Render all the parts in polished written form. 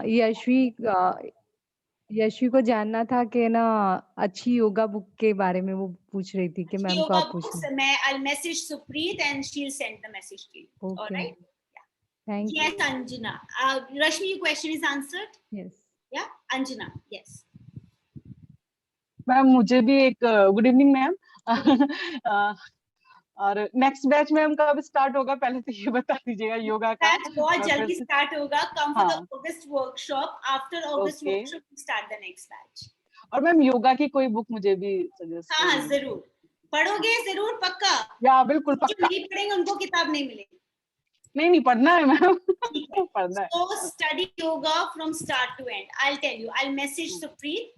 यशवी यशवी को जानना था कि ना अच्छी योगा बुक के बारे में वो पूछ रही थी कि मैम को yoga आप पूछ books, लें। I'll message Supreet and she'll send the message to you. All okay, right? Thank you. Yes, Anjana. Rashmi, your question is answered? Yes. Yeah, Anjana, yes. Ma'am मुझे भी एक गुड इवनिंग मैम। और next batch ma'am कब start होगा पहले तो ये बता दीजिएगा योगा का। बैच बहुत जल्दी स्टार्ट होगा। Come for the August workshop. After August workshop, we start the next batch. और मैम योगा की कोई बुक मुझे भी सजेस्ट हाँ हाँ जरूर पढ़ोगे, जरूर पक्का। या बिल्कुल पक्का। जो नहीं पढ़ेंगे उनको किताब नहीं मिलेगी। नहीं पढ़ना है मैम। पढ़ना है। So study yoga from start to end. I'll tell you. I'll message Supreet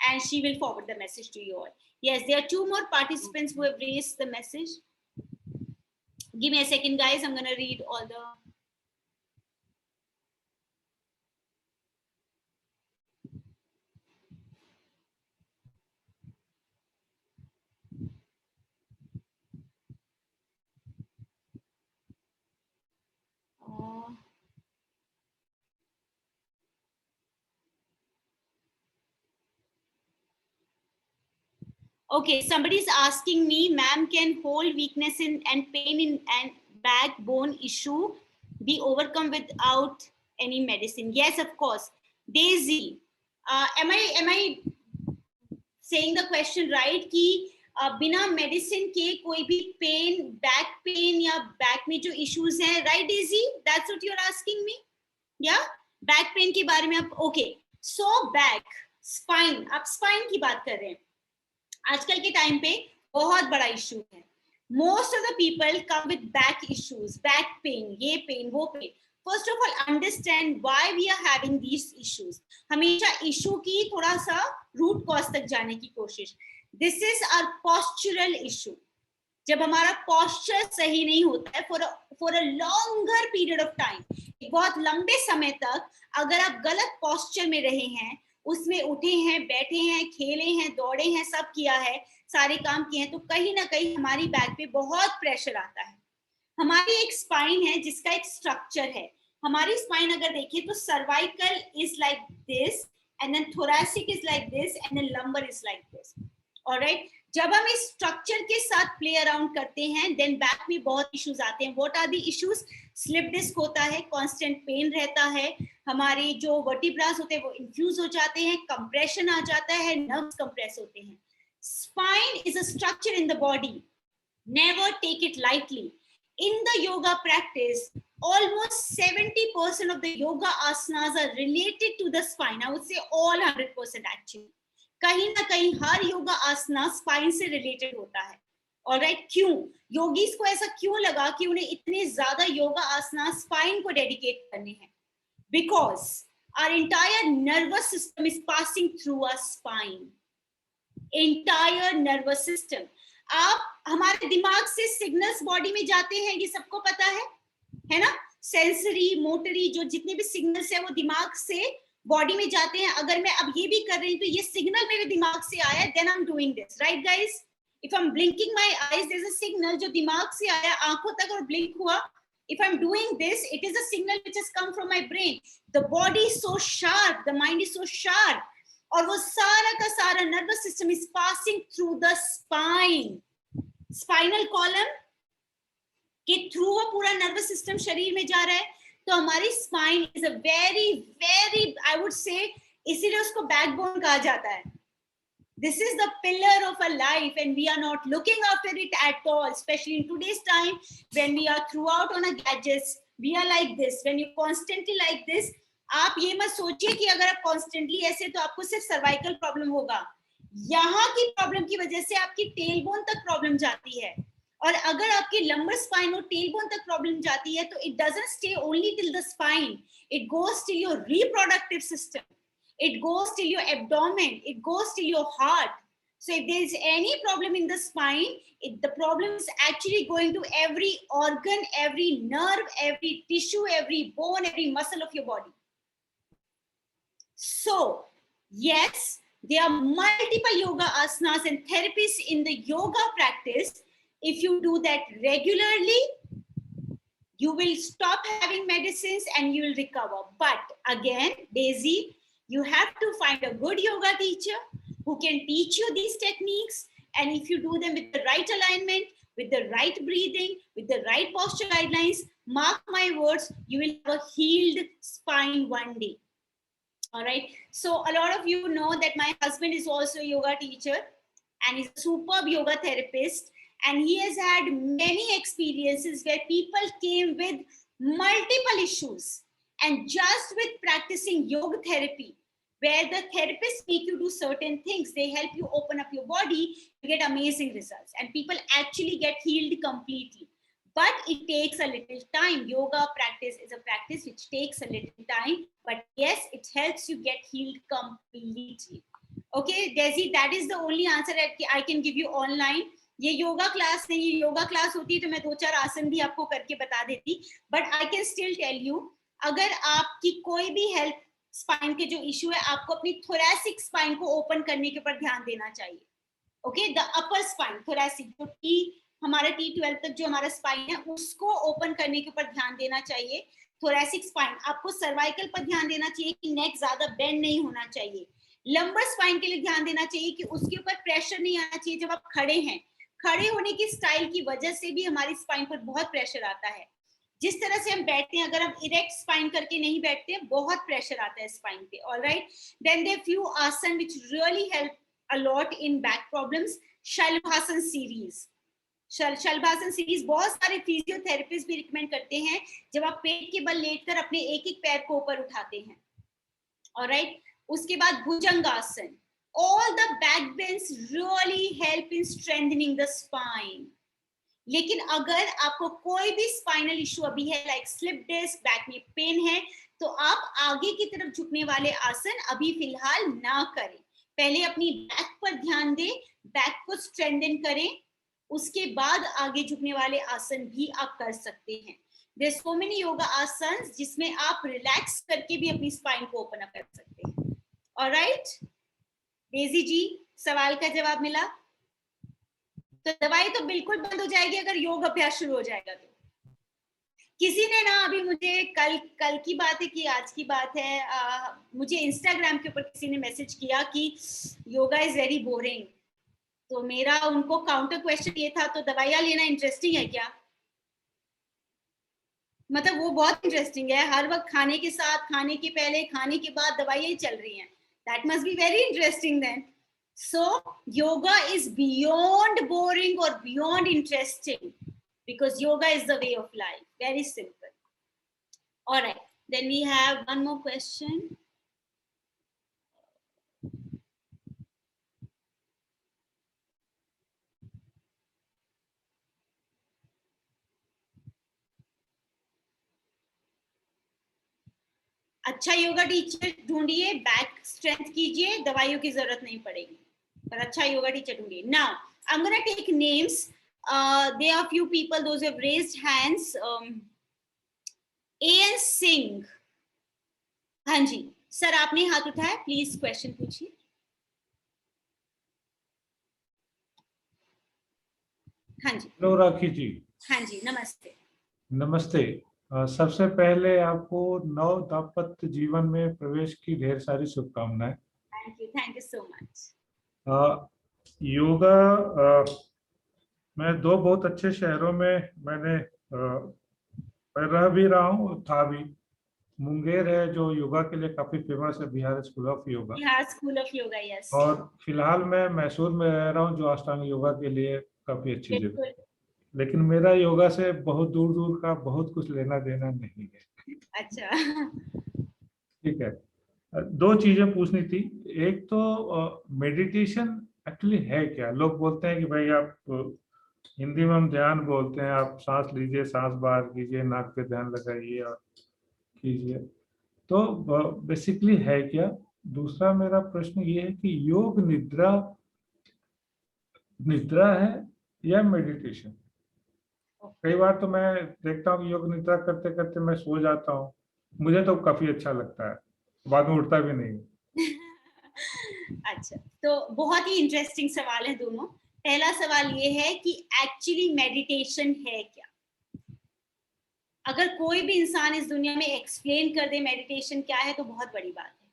and she will forward the message to you all. Yes, there are 2 more participants who have raised the message. Give me a second, guys. I'm gonna read all the. Okay, somebody is asking me, ma'am, can whole weakness and pain in and backbone issue be overcome without any medicine? Yes, of course. Daisy, am I saying the question right? कि बिना medicine के कोई भी pain, back pain या back में जो issues हैं, right Daisy? That's what you are asking me? या बैक पेन के बारे में आप ओके। सो बैक, स्पाइन, आप स्पाइन की बात कर रहे हैं। आजकल के टाइम पे बहुत बड़ा इशू है। Most of the people come with back issues, back pain, ये पेन, वो pain. First of all understand why we are having these issues. हमेशा इशू की थोड़ा सा रूट कॉज तक जाने की कोशिश। This is our postural issue. जब हमारा पोस्चर सही नहीं होता है for a longer period of time, बहुत लंबे समय तक अगर आप गलत पोस्चर में रहे हैं, उसमें उठे हैं, बैठे हैं, खेले हैं, दौड़े हैं, सब किया है, सारे काम किए हैं, तो कहीं ना कहीं हमारी बैक पे बहुत प्रेशर आता है। हमारी एक स्पाइन है जिसका एक स्ट्रक्चर है। हमारी स्पाइन अगर देखें तो cervical is like this and then thoracic is like this and then lumbar is like this. Alright, जब हम इस स्ट्रक्चर के साथ प्ले अराउंड करते हैं देन बैक में बहुत इश्यूज आते हैं। What are the issues? Slip disc होता है, कांस्टेंट पेन रहता है, हमारे जो वर्टिब्रास होते हैं वो इंफ्यूज हो जाते हैं, कंप्रेशन आ जाता है, नर्व्स कंप्रेस होते हैं। Spine is a structure in the body, never take it lightly. In the yoga practice, almost 70% of the yoga asanas are related to the spine. I would say all 100% actually. कहीं ना कहीं हर yoga asana spine से related होता है। Alright, क्यों? Yogis को ऐसा क्यों लगा कि उन्हें इतने ज्यादा योगा आसना स्पाइन को डेडिकेट करने हैं? Because our entire nervous system is passing through a spine. Entire nervous system, आप हमारे दिमाग से सिग्नल्स बॉडी में जाते हैं, ये सबको पता है ना? सेंसरी, मोटरी, जो जितने भी सिग्नल्स है वो दिमाग से बॉडी में जाते हैं। अगर मैं अब ये भी कर रही हूँ तो ये सिग्नल मेरे दिमाग से आया, then I am doing this, right guys? If I am blinking my eyes, there is a signal जो दिमाग से आया आंखों तक और ब्लिंक हुआ। If I'm doing this, it is a signal which has come from my brain. The body is so sharp, the mind is so sharp, और वो सारा का सारा nervous system is passing through the spine, spinal column के through वो पूरा nervous system शरीर में जा रहा है। तो हमारी spine is a very very, I would say, इसीलिए उसको बैकबोन कहा जाता है। This is the pillar of a life and we are not looking after it at all, especially in today's time when we are throughout on a gadgets. We are like this, when you constantly like this, आप ये मत सोचिए कि अगर आप constantly ऐसे तो आपको सिर्फ सर्वाइकल प्रॉब्लम होगा। यहाँ की प्रॉब्लम की वजह से आपकी टेलबोन तक प्रॉब्लम जाती है, और अगर आपकी लंबर स्पाइन और टेलबोन तक प्रॉब्लम जाती है तो it doesn't stay only till the spine, it goes till your reproductive system, it goes till your abdomen, it goes till your heart. So if there is any problem in the spine, the problem is actually going to every organ, every nerve, every tissue, every bone, every muscle of your body. So yes, there are multiple yoga asanas and therapies in the yoga practice. If you do that regularly, You will stop having medicines and you will recover. But again, Daisy, you have to find a good yoga teacher who can teach you these techniques. And if you do them with the right alignment, with the right breathing, with the right posture guidelines, mark my words, you will have a healed spine one day. All right. So a lot of you know that my husband is also a yoga teacher and he's a superb yoga therapist. And he has had many experiences where people came with multiple issues. And just with practicing yoga therapy, where the therapists make you do certain things, they help you open up your body, you get amazing results. And people actually get healed completely. But it takes a little time. Yoga practice is a practice which takes a little time. But yes, it helps you get healed completely. Okay, Desi, that is the only answer I can give you online. ये yoga class नहीं, yoga class होती तो मैं 2-4 आसन भी आपको करके बता देती. But I can still tell you, अगर आपकी कोई भी हेल्थ स्पाइन के जो इशू है, आपको अपनी थोरैसिक स्पाइन को ओपन करने के ऊपर ध्यान देना चाहिए. Okay, the upper spine, thoracic, जो हमारा T12 तक जो हमारा स्पाइन है उसको ओपन करने के ऊपर ध्यान देना चाहिए. थोरैसिक स्पाइन, आपको सर्वाइकल पर ध्यान देना चाहिए कि नेक ज्यादा बेंड नहीं होना चाहिए. लंबर स्पाइन के लिए ध्यान देना चाहिए कि उसके ऊपर प्रेशर नहीं आना चाहिए जब आप खड़े हैं. खड़े होने की स्टाइल की वजह से भी हमारी स्पाइन पर बहुत प्रेशर आता है. जिस तरह से हम बैठते हैं, अगर हम इरेक्ट स्पाइन करके नहीं बैठते हैं, बहुत प्रेशर आता है स्पाइन पे. ऑलराइट, देन देयर फ्यू आसन which really help a lot in back problems. Shalabhasana series, Shalabhasana series बहुत सारे फिजियोथेरेपिस्ट भी रिकमेंड करते हैं जब आप पेट के बल लेटकर अपने एक एक पैर को ऊपर उठाते हैं. ऑलराइट, उसके बाद भुजंगासन. All the back bends really help in strengthening the spine. लेकिन अगर आपको कोई भी स्पाइनल इशू अभी है, लाइक स्लिप डिस्क, बैक में पेन है, तो आप आगे की तरफ झुकने वाले आसन अभी फिलहाल ना करें. पहले अपनी बैक पर ध्यान दें, बैक को स्ट्रेंथन करें, उसके बाद आगे झुकने वाले आसन भी आप कर सकते हैं. There's so many yoga asanas जिसमें आप रिलैक्स करके भी अपनी स्पाइन को ओपन अप कर सकते हैं. ऑलराइट डेजी जी, सवाल का जवाब मिला. तो दवाई तो बिल्कुल बंद हो जाएगी अगर योग अभ्यास शुरू हो जाएगा. तो किसी ने ना अभी मुझे कल की बात है कि आज की बात है, मुझे इंस्टाग्राम के ऊपर किसी ने मैसेज किया कि योगा इज वेरी बोरिंग. तो मेरा उनको काउंटर क्वेश्चन ये था, तो दवाइयाँ लेना इंटरेस्टिंग है क्या? मतलब वो बहुत इंटरेस्टिंग है. हर वक्त खाने के साथ, खाने के पहले, खाने के बाद दवाइयाँ ही चल रही हैं. That must be very interesting then. So yoga is beyond boring or beyond interesting, because yoga is the way of life. Very simple. All right. Then we have one more question. अच्छा yoga teacher ढूंढिए, back strength कीजिए, दवाइयों की जरूरत नहीं पड़ेगी, पर अच्छा योगा टीचर ढूंढिए. Now I am gonna take names. There are few people those who have raised hands. AN Singh, हाँ जी सर, आपने हाथ उठाया, प्लीज क्वेश्चन पूछिए. हाँ जी. हेलो राखी जी. हाँ जी, नमस्ते. नमस्ते. सबसे पहले आपको नव दाम्पत्य जीवन में प्रवेश की ढेर सारी शुभकामनाएं. Thank you so much. Yoga मैं 2 बहुत अच्छे शहरों में मैंने रह भी रहा हूँ, था भी. मुंगेर है जो योगा के लिए काफी फेमस है, Bihar school of yoga. Bihar school of yoga, yes. और फिलहाल मैं मैसूर में रह रहा हूँ जो अष्टांग योगा के लिए काफी अच्छी जगह है. लेकिन मेरा योगा से बहुत दूर दूर का बहुत कुछ लेना देना नहीं है. अच्छा, ठीक है. 2 चीजें पूछनी थी. एक तो मेडिटेशन एक्चुअली है क्या? लोग बोलते हैं कि भाई आप, हिंदी में हम ध्यान बोलते हैं, आप सांस लीजिए, सांस बाहर कीजिए, नाक पे ध्यान लगाइए और कीजिए. तो बेसिकली है क्या? दूसरा मेरा प्रश्न ये है कि योग निद्रा है या मेडिटेशन? कई बार तो मैं देखता हूँ कि योग निद्रा करते करते मैं सो जाता हूँ. मुझे तो काफी अच्छा लगता है, बाद में उठता भी नहीं. अच्छा, तो बहुत ही इंटरेस्टिंग सवाल है दोनों. पहला सवाल ये है कि एक्चुअली मेडिटेशन है क्या? अगर कोई भी इंसान इस दुनिया में एक्सप्लेन कर दे मेडिटेशन क्या है तो बहुत बड़ी बात है।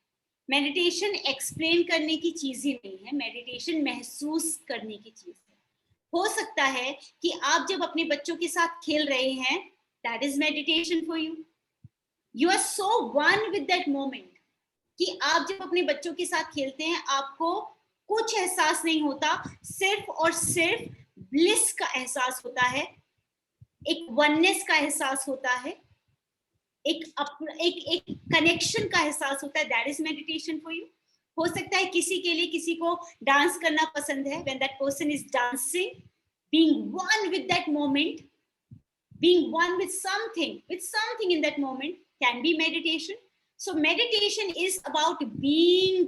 मेडिटेशन एक्सप्लेन करने की चीज ही नहीं है, मेडिटेशन महसूस करने की चीज है। हो सकता है कि आप जब अपने बच्चों के साथ खेल रहे हैं, that is meditation for you. You are so one with that moment कि आप जब अपने बच्चों के साथ खेलते हैं आपको कुछ एहसास नहीं होता, सिर्फ और सिर्फ ब्लिस का एहसास होता है, एक वननेस का एहसास होता है, एक कनेक्शन का एहसास होता है। That is meditation for you. हो सकता है किसी के लिए, किसी को डांस करना पसंद है, when that person is dancing, being one with that moment, being one with something in that moment can be meditation. So meditation is about being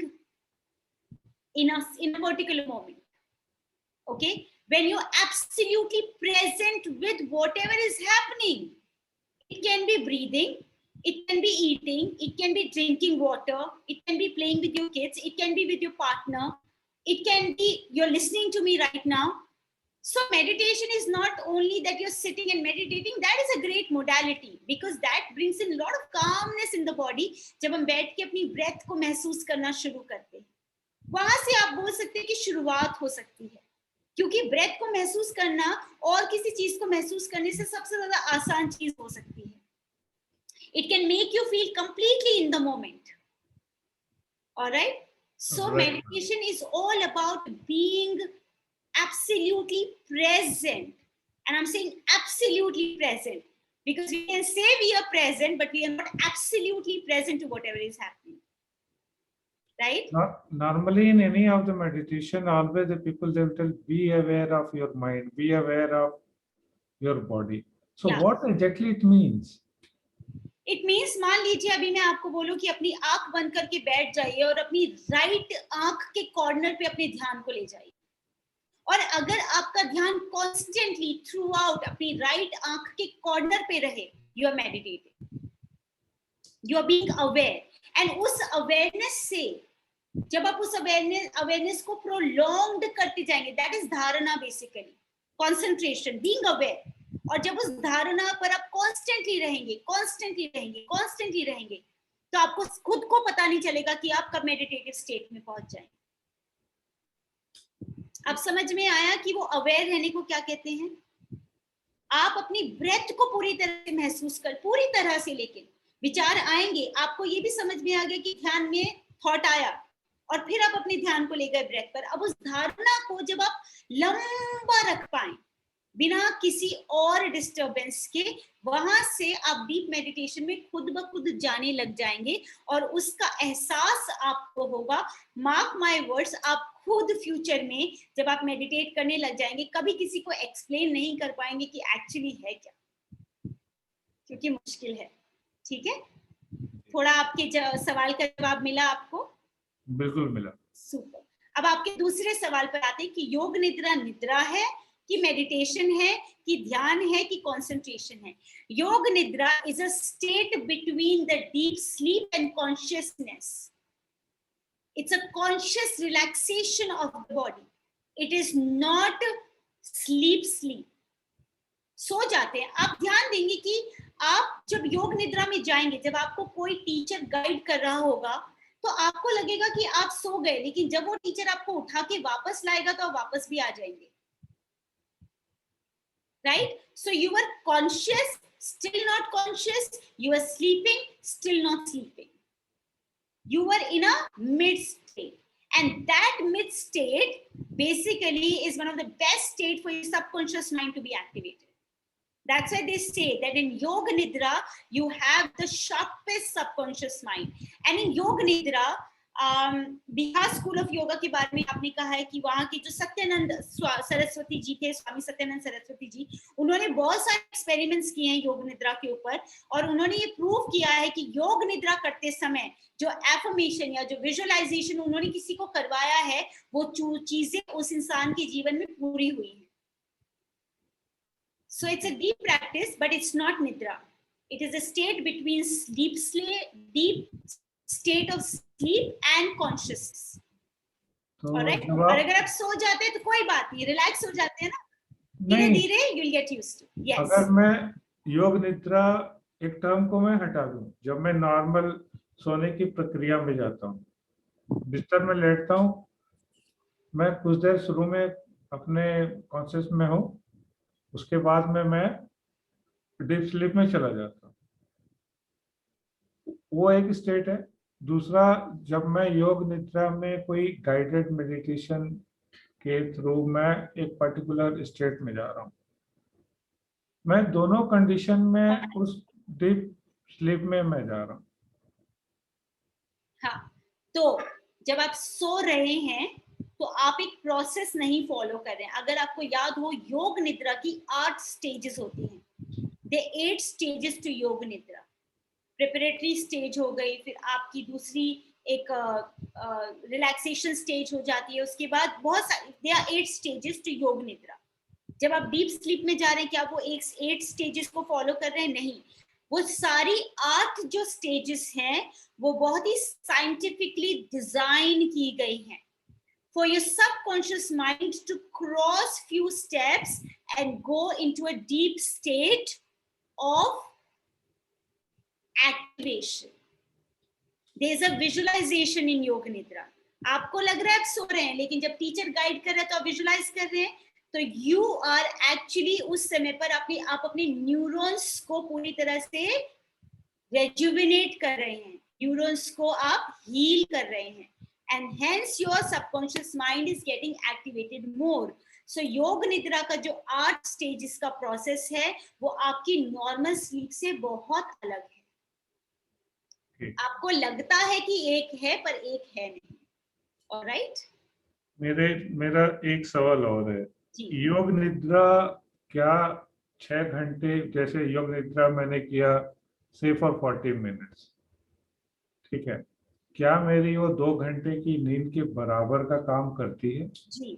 in a particular moment. Okay, when you're absolutely present with whatever is happening. It can be breathing, it can be eating, it can be drinking water, it can be playing with your kids, it can be with your partner, it can be you're listening to me right now. So meditation is not only that you're sitting and meditating. That is a great modality because that brings in a lot of calmness in the body. जब हम बैठ के अपनी breath को महसूस करना शुरू करते हैं, वहां से आप बोल सकते हैं कि शुरुआत हो सकती है, क्योंकि breath को महसूस करना और किसी चीज को महसूस करने से सबसे ज्यादा आसान चीज हो सकती है. It can make you feel completely in the moment. All right. So meditation is all about being absolutely present, and I'm saying absolutely present because we can say we are present but we are not absolutely present to whatever is happening, right? Normally in any of the meditation always the people they will tell be aware of your mind, be aware of your body. So yeah. What exactly it means? It means मान लीजिए अभी मैं आपको बोलूं कि अपनी आंख बंद करके बैठ जाइए और अपनी राइट आंख के कॉर्नर पे अपने ध्यान को ले जाइए, और अगर आपका ध्यान कॉन्स्टेंटली थ्रू आउट अपनी राइट आंख के कॉर्नर पे रहे, you are meditating, you are being aware. And उस अवेयरनेस से जब आप उस अवेयरनेस को प्रोलॉन्ग्ड करते जाएंगे, that is dharana, basically concentration, being aware. और जब उस धारणा पर आप कॉन्स्टेंटली रहेंगे तो आपको खुद को पता नहीं चलेगा कि आप कब मेडिटेटिव स्टेट में पहुंच जाएंगे. अब समझ में आया कि वो अवेयर रहने को क्या कहते हैं? आप अपनी ब्रेथ को पूरी तरह से महसूस कर, पूरी तरह से, लेकिन विचार आएंगे, आपको ये भी समझ में आ गया कि ध्यान में थॉट आया और फिर आप अपने ध्यान को ले गए ब्रेथ पर. अब उस धारणा को जब आप लंबा रख पाए बिना किसी और डिस्टरबेंस के, वहां से आप डीप मेडिटेशन में खुद ब खुद जाने लग जाएंगे और उसका एहसास आपको होगा. मार्क माय वर्ड्स, आप खुद फ्यूचर में जब आप मेडिटेट करने लग जाएंगे कभी किसी को एक्सप्लेन नहीं कर पाएंगे कि एक्चुअली है क्या, क्योंकि मुश्किल है. ठीक है, थोड़ा आपके सवाल का जवाब मिला आपको? बिल्कुल मिला. सुपर. अब आपके दूसरे सवाल पर आते हैं कि योग निद्रा निद्रा है कि मेडिटेशन है कि ध्यान है कि कंसंट्रेशन है. योग निद्रा is a state between the deep sleep and consciousness. It's a conscious relaxation of the body. It is not sleep. सो जाते हैं. आप ध्यान देंगे कि आप जब योग निद्रा में जाएंगे, जब आपको कोई टीचर गाइड कर रहा होगा तो आपको लगेगा कि आप सो गए, लेकिन जब वो टीचर आपको उठा के वापस लाएगा तो आप वापस भी आ जाएंगे. Right? So you were conscious, still not conscious. You were sleeping, still not sleeping. You were in a mid state, and that mid state basically is one of the best state for your subconscious mind to be activated. That's why they say that in Yoga Nidra you have the sharpest subconscious mind. And in Yoga Nidra, Bihar school of yoga के बारे में आपने कहा है कि वहाँ के जो सत्यानंद सरस्वती जी थे, स्वामी सत्यानंद सरस्वती जी, उन्होंने बहुत सारे एक्सपेरिमेंट्स किए हैं योग निद्रा के ऊपर, और उन्होंने ये प्रूव किया है कि योग निद्रा करते समय जो एफर्मेशन या जो विजुअलाइजेशन उन्होंने किसी को करवाया है, वो चीजें उस इंसान के जीवन में पूरी हुई है. So it's a deep practice, but it's not nidra. It is a state between deep state of sleep and consciousness. Alright? और अगर आप सो जाते हैं तो कोई बात नहीं, रिलैक्स हो जाते हैं ना, धीरे धीरे you'll get used to. Yes. अगर मैं योग निद्रा एक टर्म को मैं हटा दूं, जब मैं नॉर्मल सोने की प्रक्रिया में जाता हूँ, बिस्तर में लेटता हूँ, मैं कुछ देर शुरू में अपने कॉन्शियस में हूँ, उसके बाद में मैं डीप स्लीप में चला जाता हूँ, वो एक स्टेट है। दूसरा, जब मैं योग निद्रा में कोई गाइडेड मेडिटेशन के थ्रू मैं एक पर्टिकुलर स्टेट में जा रहा हूँ, मैं दोनों कंडीशन में उस डीप स्लीप में मैं जा रहा हूँ। हाँ, तो जब आप सो रहे हैं तो आप एक प्रोसेस नहीं फॉलो कर रहे हैं। अगर आपको याद हो, योग निद्रा की 8 स्टेजेस होती हैं। दे 8 स्टेजेस टू योग निद्रा। प्रिपरेटरी स्टेज हो गई, फिर आपकी दूसरी एक रिलैक्सेशन स्टेज हो जाती है, उसके बाद बहुत सारी, दे आर 8 स्टेजेस टू योग निद्रा। जब आप डीप स्लीप में जा रहे हैं, क्या आप वो 8 स्टेजेस को फॉलो कर रहे हैं? नहीं, वो सारी 8 जो स्टेजेस हैं वो बहुत ही साइंटिफिकली डिजाइन की गई हैं for your subconscious mind to cross few steps and go into a deep state of activation. There is a visualization in Yoga Nidra. आपको लग रहा है आप सो रहे हैं, लेकिन जब टीचर गाइड कर रहे हैं तो आप विजुलाइज कर रहे हैं, तो यू आर एक्चुअली उस समय पर आप अपने न्यूरॉन्स को पूरी तरह से रेजुविनेट कर रहे हैं, न्यूरॉन्स को आप हील कर रहे हैं, and hence your subconscious mind is getting activated more. So योग निद्रा का जो 8 स्टेजेस का प्रोसेस है वो आपकी नॉर्मल स्लीप से बहुत अलग है। आपको लगता है कि एक है पर एक है नहीं। ऑलराइट, मेरा एक सवाल और है, योग निद्रा क्या 6 घंटे, जैसे योग निद्रा मैंने किया से फॉर 40 मिनट्स, ठीक है, क्या मेरी वो 2 घंटे की नींद के बराबर का काम करती है? जी,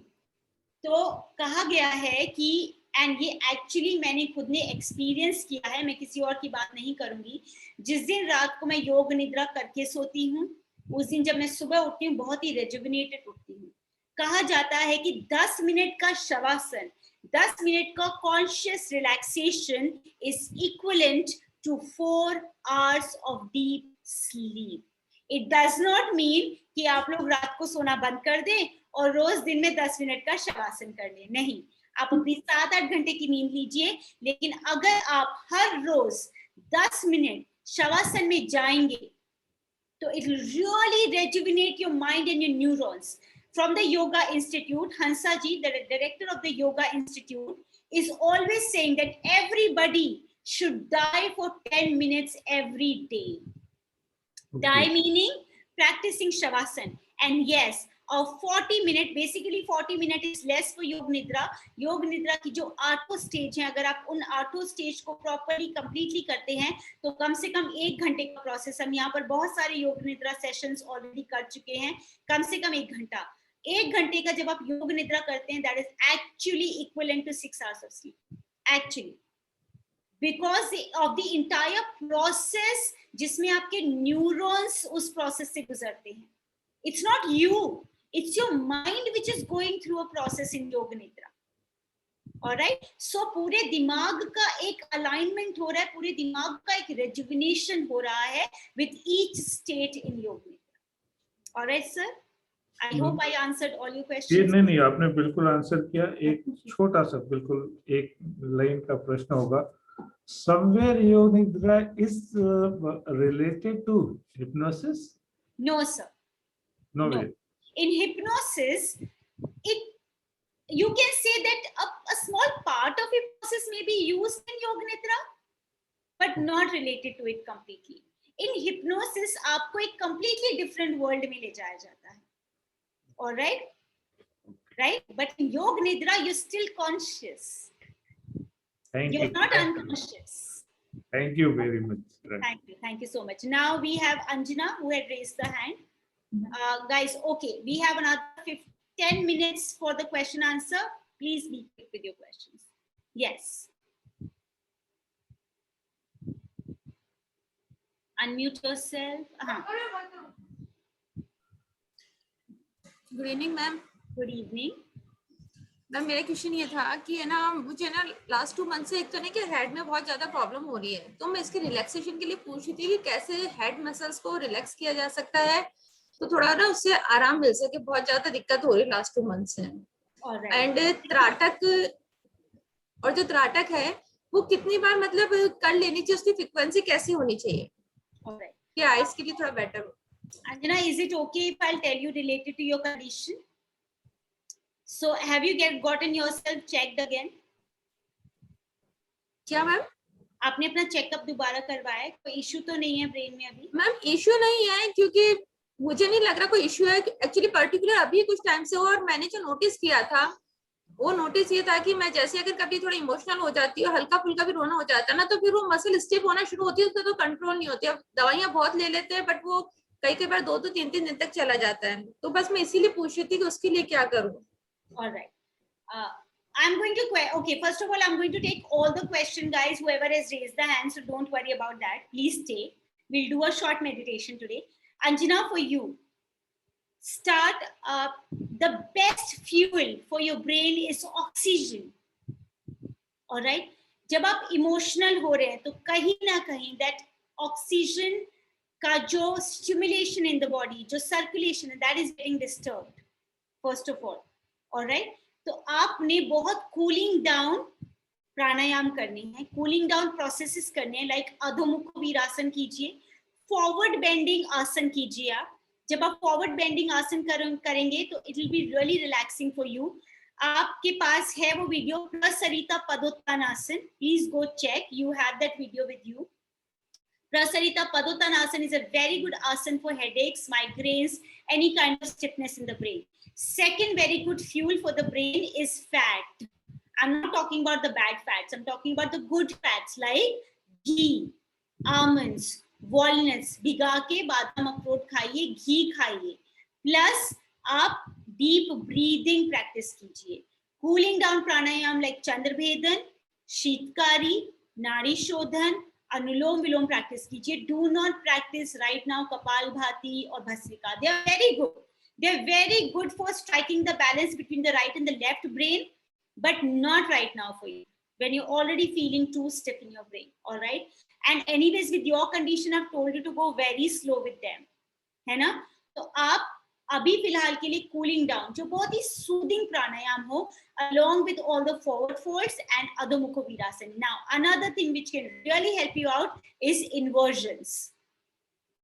तो कहा गया है कि, एंड ये एक्चुअली मैंने खुद ने एक्सपीरियंस किया है, मैं किसी और की बात नहीं करूंगी। जिस दिन रात को मैं योग निद्रा करके सोती हूँ, उस दिन जब मैं सुबह उठती हूँ बहुत ही रेजुविनेटेड उठती हूँ। कहा जाता है कि 10 मिनट का शवासन, 10 मिनट का conscious relaxation is equivalent to 4 hours of deep sleep. It does not mean कि आप लोग रात को सोना बंद कर दें और रोज दिन में 10 मिनट का शवासन कर लें। नहीं, आप अपनी 7-8 घंटे की नींद लीजिए, लेकिन अगर आप हर रोज 10 मिनट शवासन में जाएंगे तो it will really rejuvenate your mind and your neurons. From the Yoga Institute, Hansa ji, the director of the Yoga Institute, is always saying that everybody should die for 10 minutes every day. Okay. Die meaning practicing Shavasana. And yes, of 40 minutes, basically 40 minutes is less for Yog Nidra. Yog Nidra की जो 8 stage हैं, अगर आप उन 8 stage को properly completely करते हैं तो कम से कम 1 घंटे का प्रोसेस, हम यहाँ पर बहुत सारे योग निद्रा सेशंस ऑलरेडी कर चुके हैं, कम से कम 1 घंटा। 1 घंटे का जब आप योग निद्रा करते हैं, that is actually equivalent to 6 hours of sleep, actually, because of the entire process जिसमें आपके न्यूरॉन्स उस प्रोसेस से गुजरते हैं। It's not you, it's your mind which is going through a process in Yoga Nidra. Alright, so पूरे दिमाग का एक alignment हो रहा है, पूरे दिमाग का एक rejuvenation हो रहा है with each state in Yoga Nidra. Alright sir, I hope I answered all your questions. नहीं, आपने बिल्कुल आंसर किया। एक छोटा सा बिल्कुल एक लाइन का प्रश्न होगा, somewhere Yoga Nidra is related to hypnosis? No sir. No way. In hypnosis, you can say that a small part of hypnosis may be used in Yoga Nidra, but not related to it completely. In hypnosis, आपको एक completely different world में ले जाया जाता है, all right? Right? But in Yoga Nidra, you're still conscious. You're not unconscious. Thank you very much. Thank you so much. Now we have Anjana who had raised the hand. Guys, okay, we have another 10 minutes for the question answer. Please be quick with your questions. Yes. Unmute yourself. Good evening, ma'am. Good evening. Ma'am मेरा question ये था कि है ना, मुझे ना last 2 month से एक तो नहीं कि हेड में बहुत ज्यादा प्रॉब्लम हो रही है, तो मैं इसके रिलैक्सेशन के लिए पूछ रही थी कि कैसे हेड मसल्स को रिलैक्स किया जा सकता है तो थोड़ा ना उससे आराम मिल सके। बहुत ज्यादा दिक्कत हो रही है लास्ट 2 मंथ से। एंड त्राटक, और जो त्राटक है वो कितनी बार मतलब कर लेनी चाहिए, उसकी फ्रीक्वेंसी कैसी होनी चाहिए कि आइज के लिए थोड़ा बेटर हो? Anjana, is it okay if I'll tell you related to your condition? So have you gotten yourself checked again? क्या मैम? आपने अपना चेकअप दोबारा करवाया है? कोई इश्यू तो नहीं है ब्रेन में अभी? मैम इश्यू नहीं है, क्योंकि मुझे नहीं लग रहा कोई इश्यू है एक्चुअली पर्टिकुलर अभी कुछ टाइम से। और मैंने जो नोटिस किया था वो नोटिस ये था कि मैं जैसे अगर कभी थोड़ा इमोशनल हो जाती हूँ, हल्का फुल्का भी रोना हो जाता है ना, तो फिर वो मसल स्टिफ होना शुरू होती है, उसका तो कंट्रोल नहीं होती। अब दवाइयां बहुत ले लेते हैं बट वो कई बार 2 तो 3 दिन तक चला जाता है। तो बस मैं इसीलिए पूछ रही थी कि उसके लिए क्या करूँ। All right. I'm going to okay. First of all, I'm going to take all the question, guys. Whoever has raised the hand, so don't worry about that. Please stay. We'll do a short meditation today. Anjana, for you, start. The best fuel for your brain is oxygen. All right. जब आप emotional हो रहे हैं, तो कहीं ना कहीं that oxygen का जो stimulation in the body, जो circulation, that is getting disturbed. First of all. All right. तो आपने बहुत कूलिंग डाउन प्राणायाम करनी है, कूलिंग डाउन प्रोसेसेस करने हैं, लाइक अधोमुख वीरासन कीजिए, फॉरवर्ड बेंडिंग आसन कीजिए। आप जब आप फॉरवर्ड बेंडिंग आसन करेंगे तो it will be really relaxing for you. आपके पास है वो video Prasarita Padottanasana, please go check, you have that video with you. Prasarita Padottanasana is a very good asana for headaches, migraines, any kind of stiffness in the brain. Second very good fuel for the brain is fat. I'm not talking about the bad fats. I'm talking about the good fats like ghee, almonds, walnuts. भिगा के बादाम अखरोट खाइए, घी खाइए, plus आप deep breathing practice कीजिए। Cooling down pranayam like Chandrabhedan, Sheetkari, Nadi Shodhan, Anulom Vilom practice कीजिए। Do not practice right now Kapalbhati और Bhastrika. They are very good, they are very good for striking the balance between the right and the left brain, but not right now for you when you're already feeling too stiff in your brain. All right. And anyways, with your condition, I've told you to go very slow with them, है ना? तो आप अभी फिलहाल के लिए cooling down, जो बहुत ही सूदिंग प्राणायाम हो, along with all the forward folds and Adho Mukha Virasana. Now, another thing which can really help you out is inversions.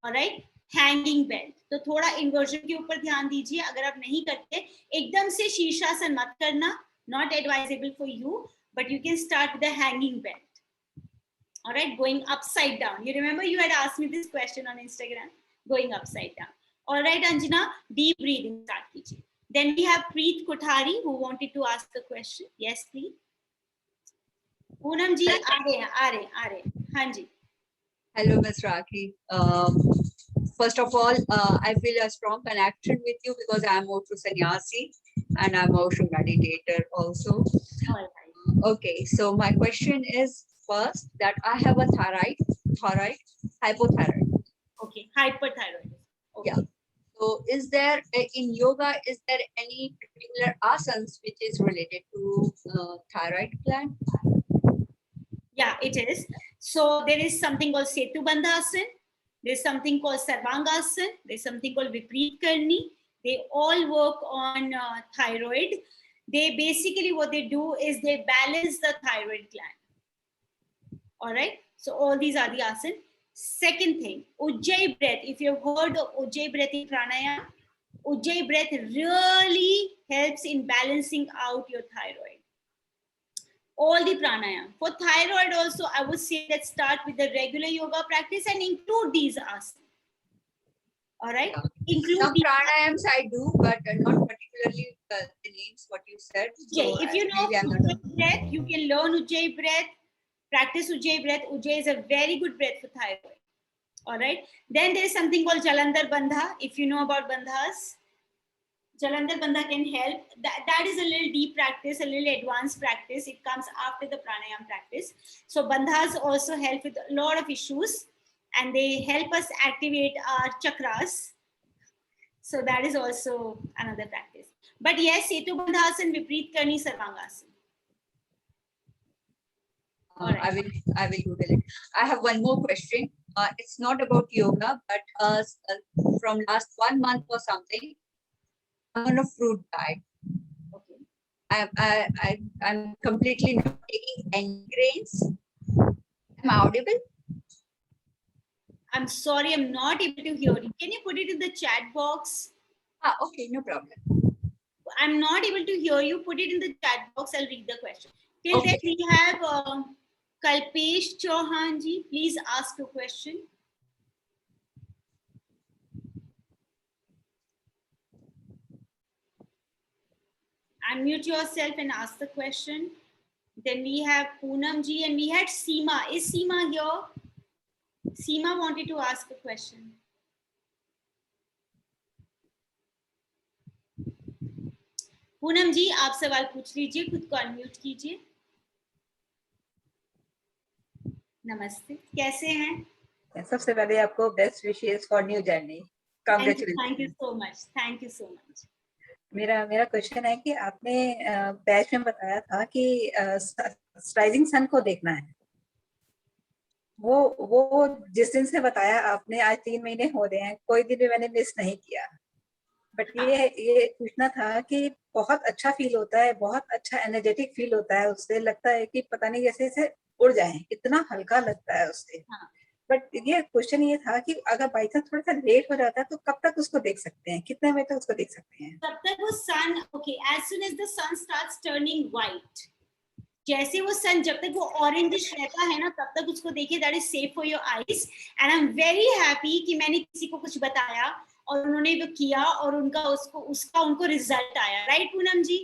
All right, hanging bend. तो थोड़ा inversion के ऊपर ध्यान दीजिए। अगर आप नहीं करते, एकदम से शीर्षासन मत करना, not advisable for you, but you can start with the hanging bend. All right, going upside down. You remember you had asked me this question on Instagram, going upside down. All right, Anjana, deep breathing start कीजिए. Then we have Preet Kothari who wanted to ask a question. Yes, please. Poonam जी आ रहे हैं. हाँ जी. Hello, Ms. Rakhi. First of all, I feel a strong connection with you because I am Osho sannyasi and I'm Osho meditator also. All right. Okay, so my question is first that I have a thyroid, hypothyroid. Okay, hyperthyroid. Okay. Yeah. So is there in yoga, is there any particular asanas which is related to thyroid gland? Yeah, it is. So there is something called Setu Bandhasana. There's something called Sarvangasana. There's something called Vipreet Karni. They all work on thyroid. They basically, what they do is they balance the thyroid gland. All right. So all these are the asanas. Second thing, Ujjayi breath. If you've heard of Ujjayi breath in pranayama, Ujjayi breath really helps in balancing out your thyroid. All the pranayama. For thyroid also, I would say let's start with the regular yoga practice and include these asanas. All right. Yeah. Include some pranayams I do, but not particularly the names what you said. So if you know Ujjayi breath, you can learn Ujjayi breath. Practice Ujjayi breath. Ujjayi is a very good breath for thyroid. All right. Then there is something called Jalandhar Bandha. If you know about bandhas, Jalandhar Bandha can help. That is a little deep practice, a little advanced practice. It comes after the pranayam practice. So bandhas also help with a lot of issues and they help us activate our chakras. So that is also another practice. But yes, Setubandhasan, Vipreet Karni, Sarvangasana. I will Google it. I have one more question. It's not about yoga, but from last 1 month or something, I'm on a fruit diet. Okay. I'm completely not taking any grains. Am I audible? I'm sorry, I'm not able to hear you. Can you put it in the chat box? Okay, no problem. I'm not able to hear you. Put it in the chat box. I'll read the question. Till Okay. then, we have Kalpesh Chauhan ji. Please ask a question. Unmute yourself and ask the question. Then we have Poonam ji and we had Seema. Is Seema here? Seema wanted to ask a question. Poonam जी आप सवाल पूछ लीजिए, खुद को unmute कीजिए। नमस्ते, कैसे हैं? सबसे पहले आपको best wishes for new journey, congratulation. Thank you so much, thank you so much. मेरा क्वेश्चन है कि आपने बैच में बताया था कि राइजिंग सन को देखना है। वो जिस दिन से बताया आपने, आज 3 महीने हो रहे हैं, कोई दिन भी मैंने मिस नहीं किया। बट ये पूछना था कि बहुत अच्छा फील होता है, बहुत अच्छा एनर्जेटिक फील होता है, उससे लगता है कि पता नहीं जैसे उड़ जाए, इतना हल्का लगता है उससे। बट ये क्वेश्चन ये था कि अगर बाई चांस थोड़ा सा लेट हो जाता है तो कब तक उसको देख सकते हैं, कितने बजे तक उसको देख सकते हैं? तब तक वो sun, okay, as soon as the sun starts turning white, जैसे वो सन जब तक वो ऑरेंजिश रहता है ना, तब तक उसको देखिए, that is safe for your eyes. And I am very happy कि मैंने किसी को कुछ बताया और उन्होंने वो किया और उसका उनको रिजल्ट आया, राइट पूनम जी?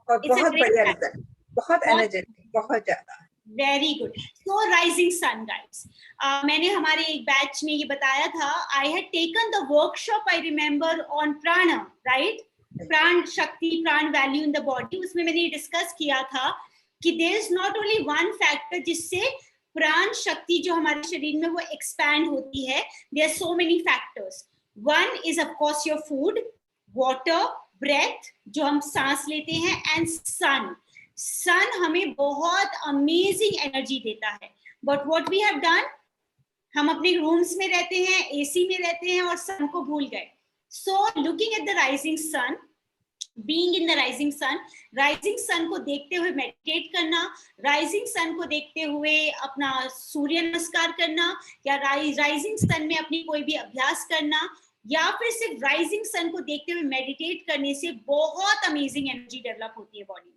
और बहुत बढ़िया रिजल्ट, बहुत एनर्जेटिक, बहुत ज्यादा। Very good. So rising sun guys, मैंने हमारे एक बैच में ये बताया था, I had taken the workshop, I remember, on prana, right? प्राण शक्ति, प्राण वैल्यू इन द बॉडी। उसमें मैंने डिस्कस किया था कि there is not only one factor जिससे प्राण शक्ति जो हमारे शरीर में वो एक्सपैंड होती है, there are so many factors. One is of course your food, water, breath जो हम सांस लेते हैं, एंड सन। सन हमें बहुत अमेजिंग एनर्जी देता है, but what we have done, हम अपने रूम्स में रहते हैं, एसी में रहते हैं और सन को भूल गए। So looking at the rising sun, being in the rising sun को देखते हुए मेडिटेट करना, राइजिंग सन को देखते हुए अपना सूर्य नमस्कार करना, या राइजिंग सन में अपनी कोई भी अभ्यास करना, या फिर सिर्फ राइजिंग सन को देखते हुए मेडिटेट करने से बहुत अमेजिंग एनर्जी डेवलप होती है बॉडी में।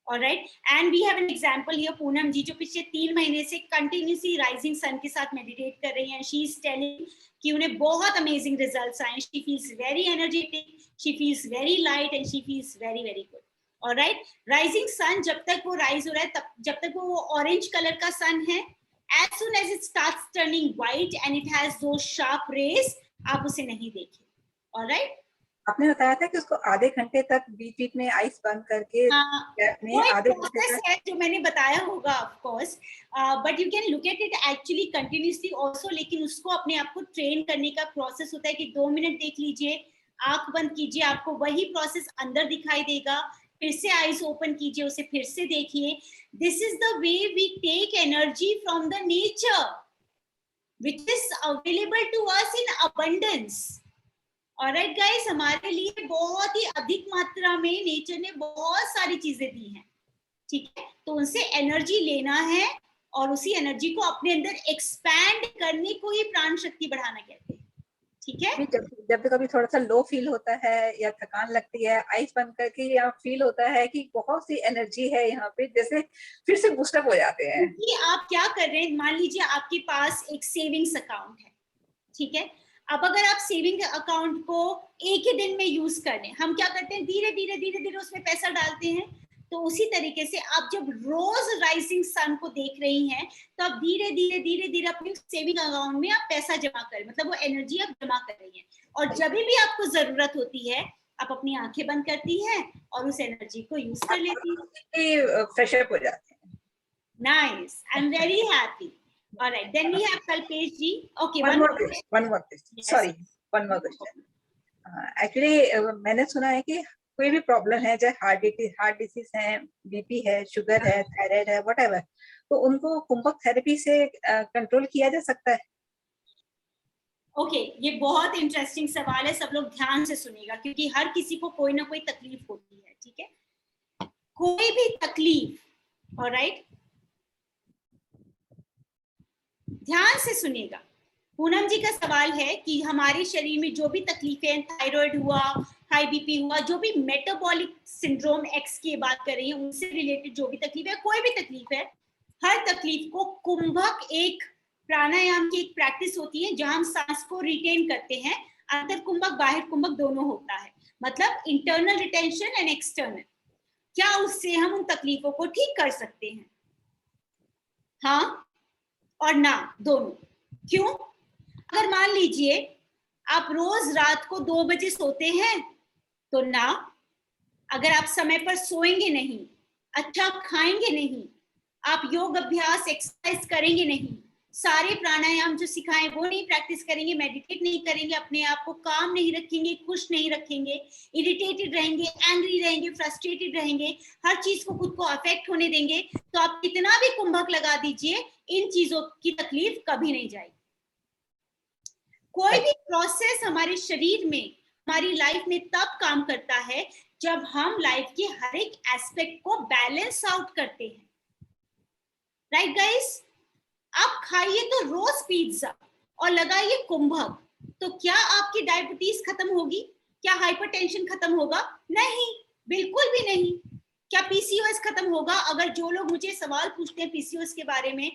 Alright, and we have an example here, Poonam ji जो पिछले 3 महीने से कंटिन्यूसली राइजिंग सन के साथ मेडिटेट कर रही हैं। शी इज टेलिंग कि उन्हें बहुत अमेजिंग रिजल्ट्स आए। She feels very energetic, she feels very light and she feels very very good. Alright, rising sun जब तक वो राइज हो रहा है, तब जब तक वो ऑरेंज कलर का सन है, as soon as it starts turning white and it has those sharp rays, आप उसे नहीं देखिए। ऑलराइट, आपने बताया था कि उसको आधे घंटे तक बीच में आइस बंद करके आधे घंटे तक है जो मैंने बताया होगा of course, but you can look at it actually continuously also. लेकिन उसको अपने आप को ट्रेन करने का प्रोसेस होता है कि 2 मिनट देख लीजिए, आंख बंद कीजिए, आपको वही प्रोसेस अंदर दिखाई देगा, फिर से आईज ओपन कीजिए, उसे फिर से देखिए। This is the way we take energy from the nature which is available to us in abundance. Alright guys, हमारे लिए बहुत ही अधिक मात्रा में नेचर ने बहुत सारी चीजें दी हैं, ठीक है? तो उनसे एनर्जी लेना है और उसी एनर्जी को अपने अंदर एक्सपैंड करने को ही प्राण शक्ति बढ़ाना कहते हैं, ठीक है? जब भी कभी थोड़ा सा लो फील होता है या थकान लगती है, आइस बंद करके या फील होता है कि बहुत सी एनर्जी है यहाँ पे, जैसे फिर से बूस्टअप हो जाते हैं। कि आप क्या कर रहे हैं, मान लीजिए आपके पास एक सेविंग्स अकाउंट है, ठीक है? अब अगर आप सेविंग अकाउंट को एक ही दिन में यूज कर लें, हम क्या करते हैं, धीरे धीरे उसमें पैसा डालते हैं। तो उसी तरीके से आप जब रोज राइजिंग सन को देख रही हैं, तो आप धीरे धीरे अपने सेविंग अकाउंट में आप पैसा जमा करें, मतलब वो एनर्जी आप जमा कर रही हैं। और जब भी आपको जरूरत होती है, आप अपनी आंखें बंद करती हैं और उस एनर्जी को यूज कर लेती हैं, फ्रेश अप हो जाते हैं। Nice, I am very happy. All right, then we have Kalpesh ji. Okay, one more question. Yes. Sorry, one more question. Actually, मैंने सुना है कि कोई भी प्रॉब्लम है, चाहे हार्ट डिसीज है, बीपी है, शुगर है, थायराइड है, व्हाटएवर, तो उनको कुंभक थेरेपी से कंट्रोल किया जा सकता है? ओके, ये बहुत इंटरेस्टिंग सवाल है, सब लोग ध्यान से सुनिएगा क्योंकि हर किसी को कोई ना कोई तकलीफ होती है, ठीक है? कोई भी तकलीफ, ऑलराइट, ध्यान से सुनिएगा। पूनम जी का सवाल है कि हमारे शरीर में जो भी तकलीफें, थायराइड हुआ, हाई बीपी हुआ, जो भी मेटाबॉलिक सिंड्रोम एक्स की बात कर रही है, उनसे रिलेटेड जो भी तकलीफ है, कोई भी तकलीफ है, हर तकलीफ को कुंभक एक प्राणायाम की एक प्रैक्टिस होती है जहां हम सांस को रिटेन करते हैं। अंतर कुंभक बाहर कुंभक दोनों होता है, मतलब इंटरनल रिटेंशन एंड एक्सटर्नल। क्या उससे हम उन तकलीफों को ठीक कर सकते हैं? हाँ और ना, दोनों। क्यों? अगर मान लीजिए आप रोज रात को 2 बजे सोते हैं तो ना, अगर आप समय पर सोएंगे नहीं, अच्छा खाएंगे नहीं, आप योग अभ्यास एक्सरसाइज करेंगे नहीं, सारे प्राणायाम जो सिखाएं वो नहीं प्रैक्टिस करेंगे, मेडिटेट नहीं करेंगे, अपने आप को काम नहीं रखेंगे, खुश नहीं रखेंगे, इरिटेटेड रहेंगे, एंग्री रहेंगे, फ्रस्ट्रेटेड रहेंगे, हर चीज को खुद को अफेक्ट होने देंगे, तो आप कितना भी कुंभक लगा दीजिए, इन चीजों की तकलीफ कभी नहीं जाएगी। कोई भी प्रोसेस हमारे शरीर में, हमारी लाइफ में तब काम करता है जब हम लाइफ के हर एक एस्पेक्ट को बैलेंस आउट करते हैं, राइट गाइस? आप खाइए तो रोज पिज्जा और लगाइए कुंभक, तो क्या आपकी डायबिटीज खत्म होगी? क्या हाइपरटेंशन खत्म होगा? नहीं, बिल्कुल भी नहीं। क्या पीसीओएस खत्म होगा? अगर जो लोग मुझे सवाल पूछते हैं पीसीओएस के बारे में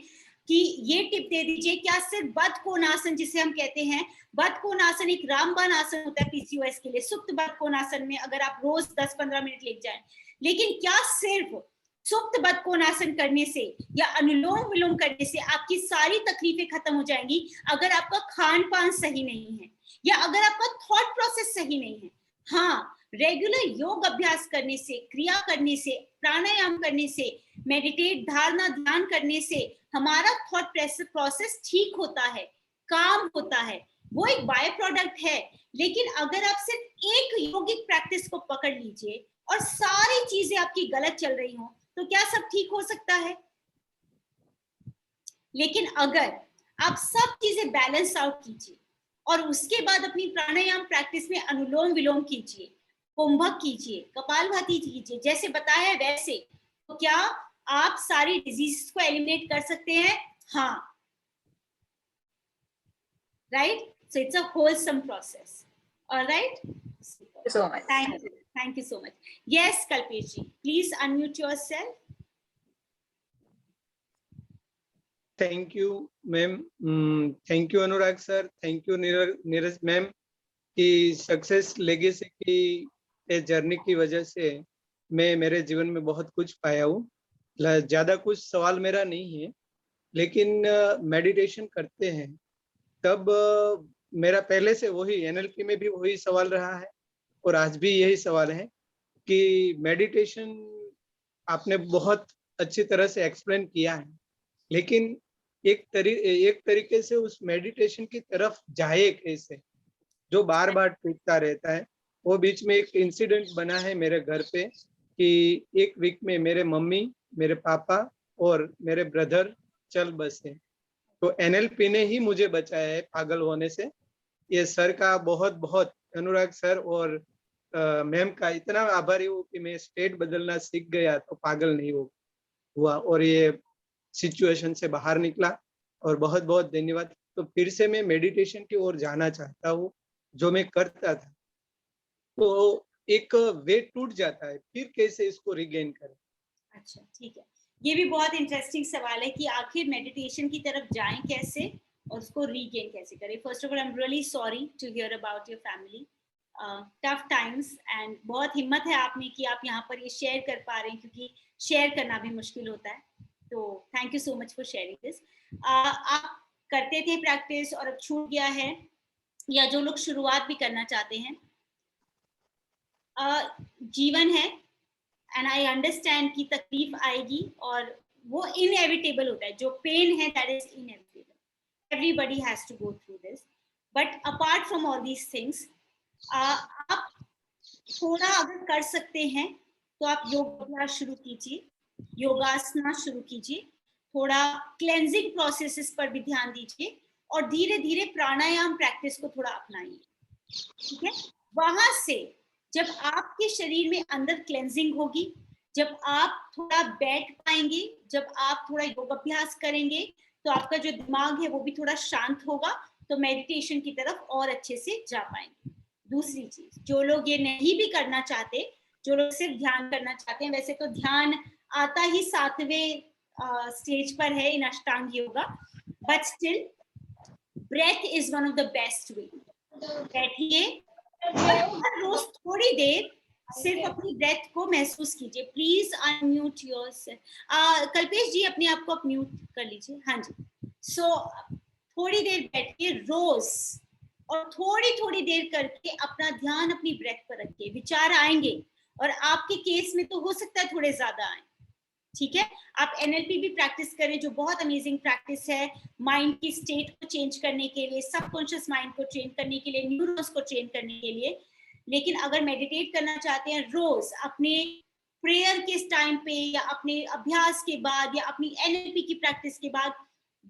कि ये टिप दे दीजिए, क्या सिर्फ बद्धकोणासन जिसे हम कहते हैं, बद्धकोणासन एक रामबाण आसन होता है पीसीओएस के लिए, सुप्त बद्धकोणासन में अगर आप रोज 10-15 मिनट लेट जाएं, लेकिन क्या सिर्फ सुप्त बद्धकोणासन करने से या अनुलोम विलोम करने से आपकी सारी तकलीफें खत्म हो जाएंगी? अगर आपका खान पान सही नहीं है या अगर आपका थॉट प्रोसेस सही नहीं है। हाँ, रेगुलर योग अभ्यास करने से, क्रिया करने से, प्राणायाम करने से, मेडिटेट, धारणा, ध्यान करने से हमारा थॉट प्रोसेस ठीक होता है, काम होता है, वो एक बाय प्रोडक्ट है। लेकिन अगर आप सिर्फ एक योगिक प्रैक्टिस को पकड़ लीजिए और सारी चीजें आपकी गलत चल रही हो, तो क्या सब ठीक हो सकता है? लेकिन अगर आप सब चीजें बैलेंस आउट कीजिए और उसके बाद अपनी प्राणायाम प्रैक्टिस में अनुलोम विलोम कीजिए, कुंभक कीजिए, कपालभाति कीजिए, जैसे बताया है वैसे, तो क्या आप सारी डिजीज को एलिमिनेट कर सकते हैं? हाँ, right? So it's a wholesome process, alright? So much. Thank you so much. Yes, Kalpesh ji, please unmute yourself. Thank you ma'am, thank you Anurag sir, thank you Neeraj ma'am की success legacy की journey की वजह से मैं मेरे जीवन में बहुत कुछ पाया हूँ। ज़्यादा कुछ सवाल मेरा नहीं है, लेकिन मेडिटेशन करते हैं तब मेरा पहले से वही एनएलपी में भी वही सवाल रहा है और आज भी यही सवाल है कि मेडिटेशन आपने बहुत अच्छी तरह से एक्सप्लेन किया है, लेकिन एक तरीके से उस मेडिटेशन की तरफ जाए कैसे, जो बार बार टूटता रहता है। वो बीच में एक इंसिडेंट बना है मेरे घर पे कि एक वीक में मेरे मम्मी, मेरे पापा और मेरे ब्रदर चल बसे, तो एनएलपी ने ही मुझे बचाया है पागल होने से। ये सर का बहुत बहुत, अनुराग सर और मैम का इतना आभारी हूँ कि मैं स्टेट बदलना सीख गया तो पागल नहीं हुआ और ये सिचुएशन से बाहर निकला, और बहुत बहुत धन्यवाद। तो फिर से मैं मेडिटेशन की ओर जाना चाहता हूँ, जो मैं करता था, तो एक वे टूट जाता है, फिर कैसे इसको रिगेन करें? अच्छा, ठीक है, ये भी बहुत इंटरेस्टिंग सवाल है कि आखिर मेडिटेशन की तरफ जाएं कैसे और उसको रीगेन कैसे करें। First of all, I am really sorry to hear about your family, tough times, and बहुत हिम्मत है आप में कि आप यहाँ पर ये शेयर कर पा रहे हैं, क्योंकि शेयर करना भी मुश्किल होता है। तो thank you so much for sharing this. आप करते थे प्रैक्टिस और अब छूट गया है, या जो लोग शुरुआत भी करना चाहते हैं, जीवन है एंड आई अंडरस्टैंड कि तकलीफ आएगी और वो इनएविटेबल होता है, जो पेन है that is inevitable, everybody has to go through this. But apart from all these things, आप थोड़ा अगर कर सकते हैं तो आप योग अभ्यास शुरू कीजिए, योगासना शुरू कीजिए, थोड़ा क्लेंजिंग प्रोसेसेस पर भी ध्यान दीजिए और धीरे धीरे प्राणायाम प्रैक्टिस को थोड़ा अपनाइए, ठीक है। वहां से जब आपके शरीर में अंदर क्लेंजिंग होगी, जब आप थोड़ा बैठ पाएंगे, जब आप थोड़ा योग अभ्यास करेंगे, तो आपका जो दिमाग है वो भी थोड़ा शांत होगा, तो मेडिटेशन की तरफ और अच्छे से जा पाएंगे। दूसरी चीज, जो लोग ये नहीं भी करना चाहते, जो लोग सिर्फ ध्यान करना चाहते हैं, वैसे तो ध्यान आता ही 7वें स्टेज पर है in Ashtanga yoga, but still breath is one of the best way. बैठिए और हर रोज थोड़ी देर सिर्फ अपनी ब्रेथ को महसूस कीजिए। Please unmute yourself. Kalpesh ji अपने आप को म्यूट कर लीजिए। हाँ जी। सो थोड़ी देर बैठिए रोज और थोड़ी थोड़ी देर करके अपना ध्यान अपनी ब्रेथ पर रखिए। विचार आएंगे और आपके केस में तो हो सकता है थोड़े ज्यादा आए, ठीक है। आप एनएलपी भी प्रैक्टिस करें, जो बहुत अमेजिंग प्रैक्टिस है माइंड की स्टेट को चेंज करने के लिए, सबकॉन्शियस माइंड को ट्रेन करने के लिए, न्यूरॉन्स को ट्रेन करने के लिए। लेकिन अगर मेडिटेट करना चाहते हैं रोज अपने प्रेयर के टाइम पे या अपने अभ्यास के बाद या अपनी एनएलपी की प्रैक्टिस के बाद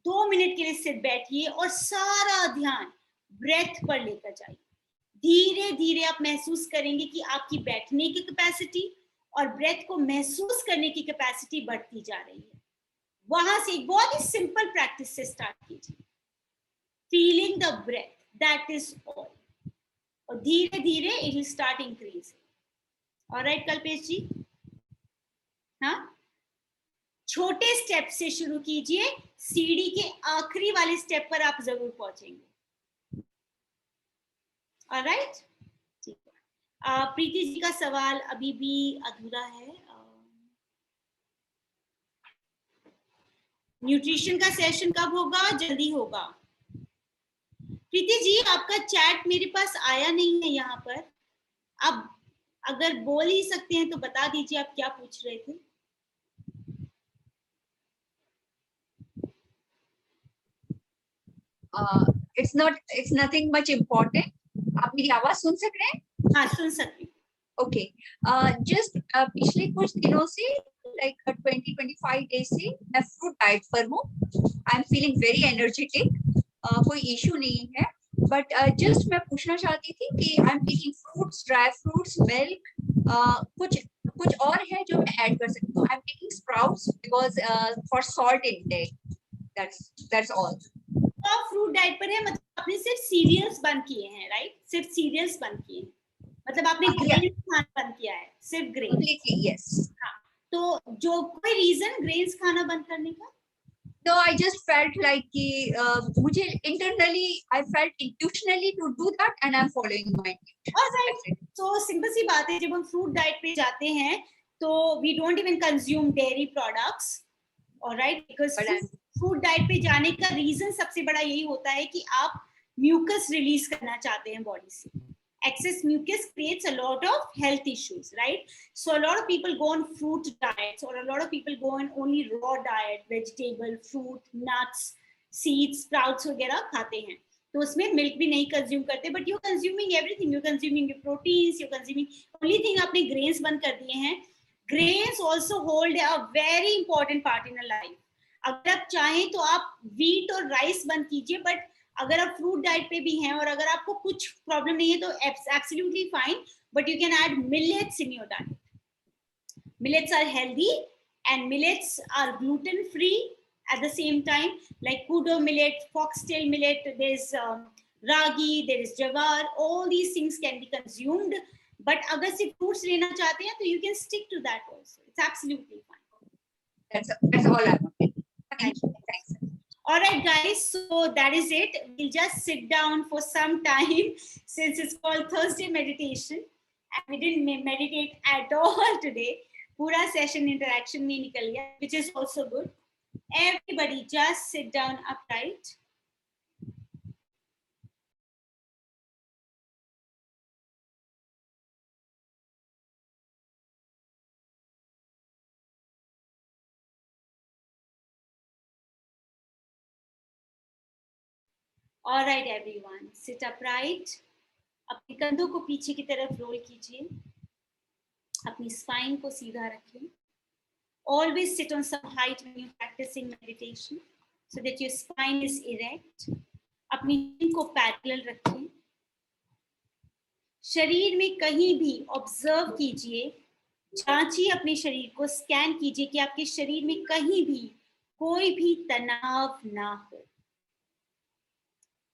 2 मिनट के लिए सिर्फ बैठिए और सारा ध्यान ब्रेथ पर लेकर जाइए। धीरे धीरे आप महसूस करेंगे कि आपकी बैठने की कैपेसिटी और ब्रेथ को महसूस करने की कैपेसिटी बढ़ती जा रही है। वहां से एक बहुत ही सिंपल प्रैक्टिस से स्टार्ट कीजिए, feeling the breath, that is all, और धीरे धीरे it will start increasing. Alright Kalpesh ji? हाँ, छोटे स्टेप से शुरू कीजिए, सीढ़ी के आखिरी वाले स्टेप पर आप जरूर पहुंचेंगे। ऑलराइट, ठीक है। प्रीति जी का सवाल अभी भी अधूरा है। न्यूट्रिशन का सेशन कब होगा? जल्दी होगा। प्रीति जी आपका चैट मेरे पास आया नहीं है यहाँ पर, आप अगर बोल ही सकते हैं तो बता दीजिए आप क्या पूछ रहे थे। It's nothing much important. आप मेरी आवाज सुन सक रहे हैं? हाँ, सुन सकती। Okay. Just पिछले कुछ दिनों से like 20-25 days से मैं फ्रूट डाइट पर हूँ. I'm feeling very energetic. कोई इशू नहीं है, बट जस्ट मैं पूछना चाहती थी कि I am taking fruits, dry fruits, milk, कुछ और है जो मैं ऐड कर सकती हूँ. I am taking sprouts because for salt intake. That's all. आप फ्रूट डाइट पर है, मतलब आपने सिर्फ सीरियल्स बंद किए हैं, राइट? सिर्फ सीरियल्स बंद किए हैं, मतलब आपने ग्रेन्स खाना बंद किया है, सिर्फ ग्रेन्स? यस. हाँ, तो जो कोई रीजन ग्रेन्स खाना बंद करने का? No, I just felt like कि मुझे internally I felt intuitionally to do that and I'm following my. Alright, so simple सी बात है, जब हम फ्रूट डाइट पे जाते हैं तो we don't even consume dairy products, alright, because fruit diet पे जाने का रीजन सबसे बड़ा यही होता है कि आप म्यूकस रिलीज करना चाहते हैं बॉडी से. Excess mucus creates a lot of health issues, right? So a lot of people go on fruit diets, or a lot of people go on only raw diet, vegetable, fruit, nuts, seeds, sprouts वगैरह खाते हैं, तो उसमें milk भी नहीं consume करते, but you consuming everything, you consuming proteins, you consuming only thing आपने grains बंद कर दिए हैं. Grains also hold a very important part in a life. अगर आप चाहें तो आप व्हीट और राइस बंद कीजिए, बट अगर आप फ्रूट डाइट पे भी हैं और अगर आपको कुछ प्रॉब्लम नहीं है तो absolutely fine, but you can add millets in your diet. Millets are healthy and millets are gluten free at the same time, like kudo millet, foxtail millet, there's ragi, there is jawar, all these things can be consumed, but agar sirf fruits lena chahte hain to you can stick to that also, it's absolutely fine. That's all I wanted. Thank you. Thanks. All right guys, so that is it. We'll just sit down for some time since it's called Thursday meditation and we didn't meditate at all today. पूरा session interaction में निकल गया, which is also good. Everybody just sit down upright. All right everyone, sit upright. अपने कंधों को पीछे की तरफ रोल कीजिए. अपनी स्पाइन को सीधा रखें. Always sit on some height when you're practicing meditation so that your spine is erect. अपनी chin को parallel रखें. शरीर में कहीं भी ऑब्जर्व कीजिए, जांचिए अपने शरीर को, स्कैन कीजिए कि आपके शरीर में कहीं भी कोई भी तनाव ना हो.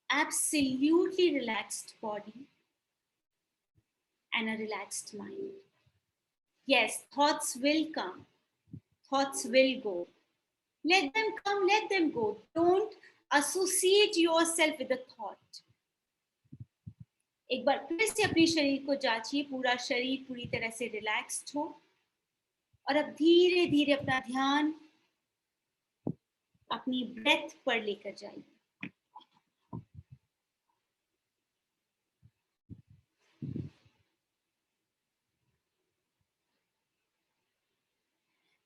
Absolutely relaxed body and a relaxed mind. Yes, thoughts will come. Thoughts will go. Let them come, let them go. Don't associate yourself with the thought. एक बार फिर से अपने शरीर को जांचिए, पूरा शरीर पूरी तरह से रिलैक्स्ड हो और अब धीरे धीरे अपना ध्यान अपनी ब्रेथ पर लेकर जाइए.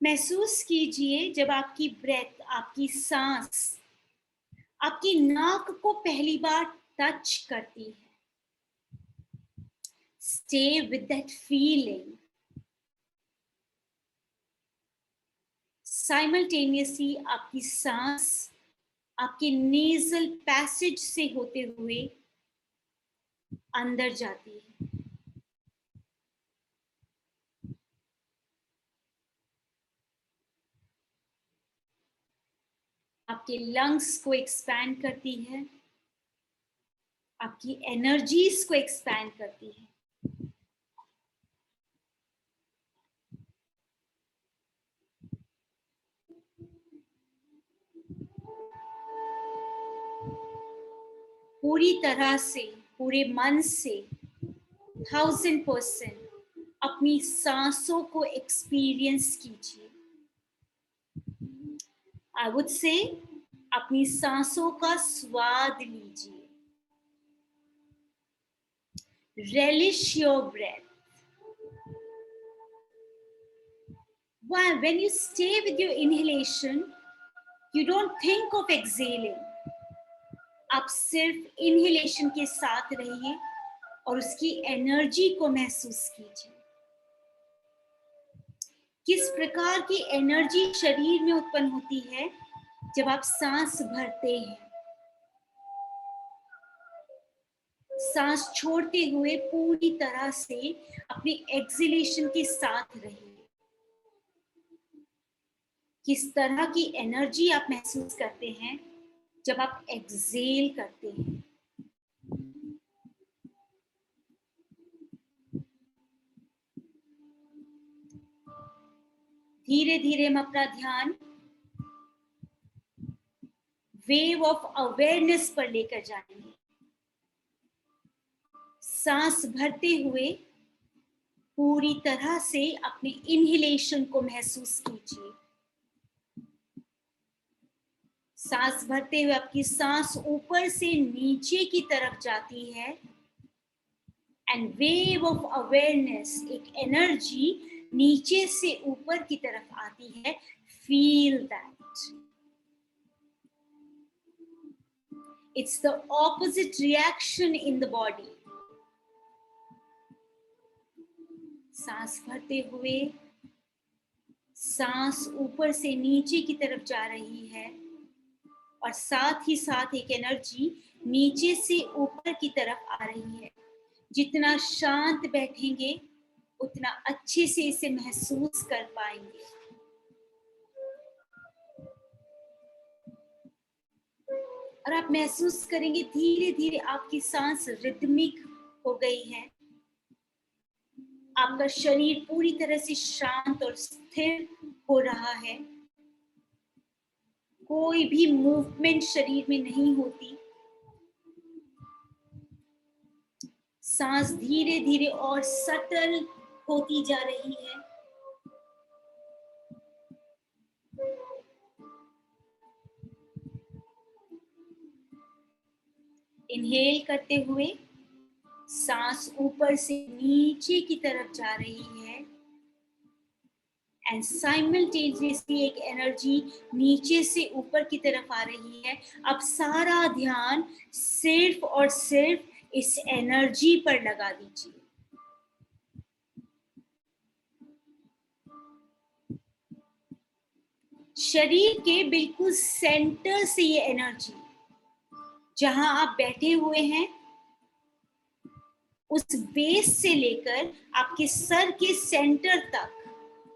महसूस कीजिए जब आपकी ब्रेथ, आपकी सांस आपकी नाक को पहली बार टच करती है. Stay with that feeling. Simultaneously आपकी सांस आपके nasal passage से होते हुए अंदर जाती है. आपके लंग्स को एक्सपैंड करती है, आपकी एनर्जीज को एक्सपैंड करती है. पूरी तरह से, पूरे मन से 1000% अपनी सांसों को एक्सपीरियंस कीजिए. I would say अपनी सांसों का स्वाद लीजिए. Relish your breath. When you stay with your inhalation, you don't think of exhaling. आप सिर्फ इनहेलेशन के साथ रहिए और उसकी एनर्जी को महसूस कीजिए. किस प्रकार की एनर्जी शरीर में उत्पन्न होती है जब आप सांस भरते हैं. सांस छोड़ते हुए पूरी तरह से अपनी एक्सहेलेशन के साथ रहिए. किस तरह की एनर्जी आप महसूस करते हैं जब आप एक्सहेल करते हैं. धीरे धीरे हम अपना ध्यान वेव ऑफ अवेयरनेस पर लेकर जाएंगे. सांस भरते हुए पूरी तरह से अपने इनहेलेशन को महसूस कीजिए. सांस भरते हुए आपकी सांस ऊपर से नीचे की तरफ जाती है एंड वेव ऑफ अवेयरनेस, एक एनर्जी नीचे से ऊपर की तरफ आती है. Feel that. It's the opposite reaction in the body. सांस भरते हुए सांस ऊपर से नीचे की तरफ जा रही है और साथ ही साथ एक एनर्जी नीचे से ऊपर की तरफ आ रही है. जितना शांत बैठेंगे उतना अच्छे से इसे महसूस कर पाएंगे. और आप महसूस करेंगे धीरे धीरे आपकी सांस रिदमिक हो गई है. आपका शरीर पूरी तरह से शांत और स्थिर हो रहा है. कोई भी मूवमेंट शरीर में नहीं होती. सांस धीरे धीरे और सटल होती जा रही है. इनहेल करते हुए सांस ऊपर से नीचे की तरफ जा रही है एंड साइमल्टेनियसली एक एनर्जी नीचे से ऊपर की तरफ आ रही है. अब सारा ध्यान सिर्फ और सिर्फ इस एनर्जी पर लगा दीजिए. शरीर के बिल्कुल सेंटर से ये एनर्जी, जहां आप बैठे हुए हैं उस बेस से लेकर आपके सर के सेंटर तक,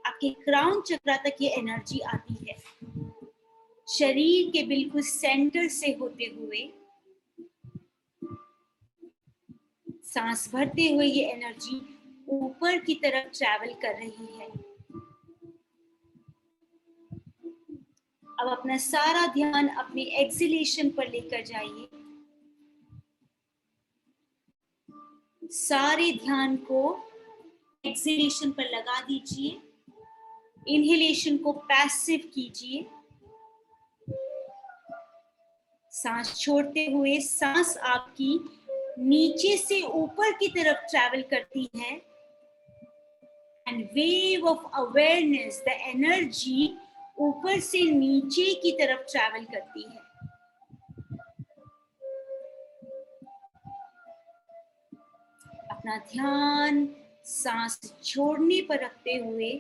आपके क्राउन चक्रा तक ये एनर्जी आती है। शरीर के बिल्कुल सेंटर से होते हुए सांस भरते हुए ये एनर्जी ऊपर की तरफ ट्रैवल कर रही है। अब अपना सारा ध्यान अपने एक्सहेलेशन पर लेकर जाइए। सारे ध्यान को एक्सहेलेशन पर लगा दीजिए। इनहेलेशन को पैसिव कीजिए। सांस छोड़ते हुए सांस आपकी नीचे से ऊपर की तरफ ट्रैवल करती है and wave of awareness, the energy ऊपर से नीचे की तरफ ट्रैवल करती है। अपना ध्यान सांस छोड़ने पर रखते हुए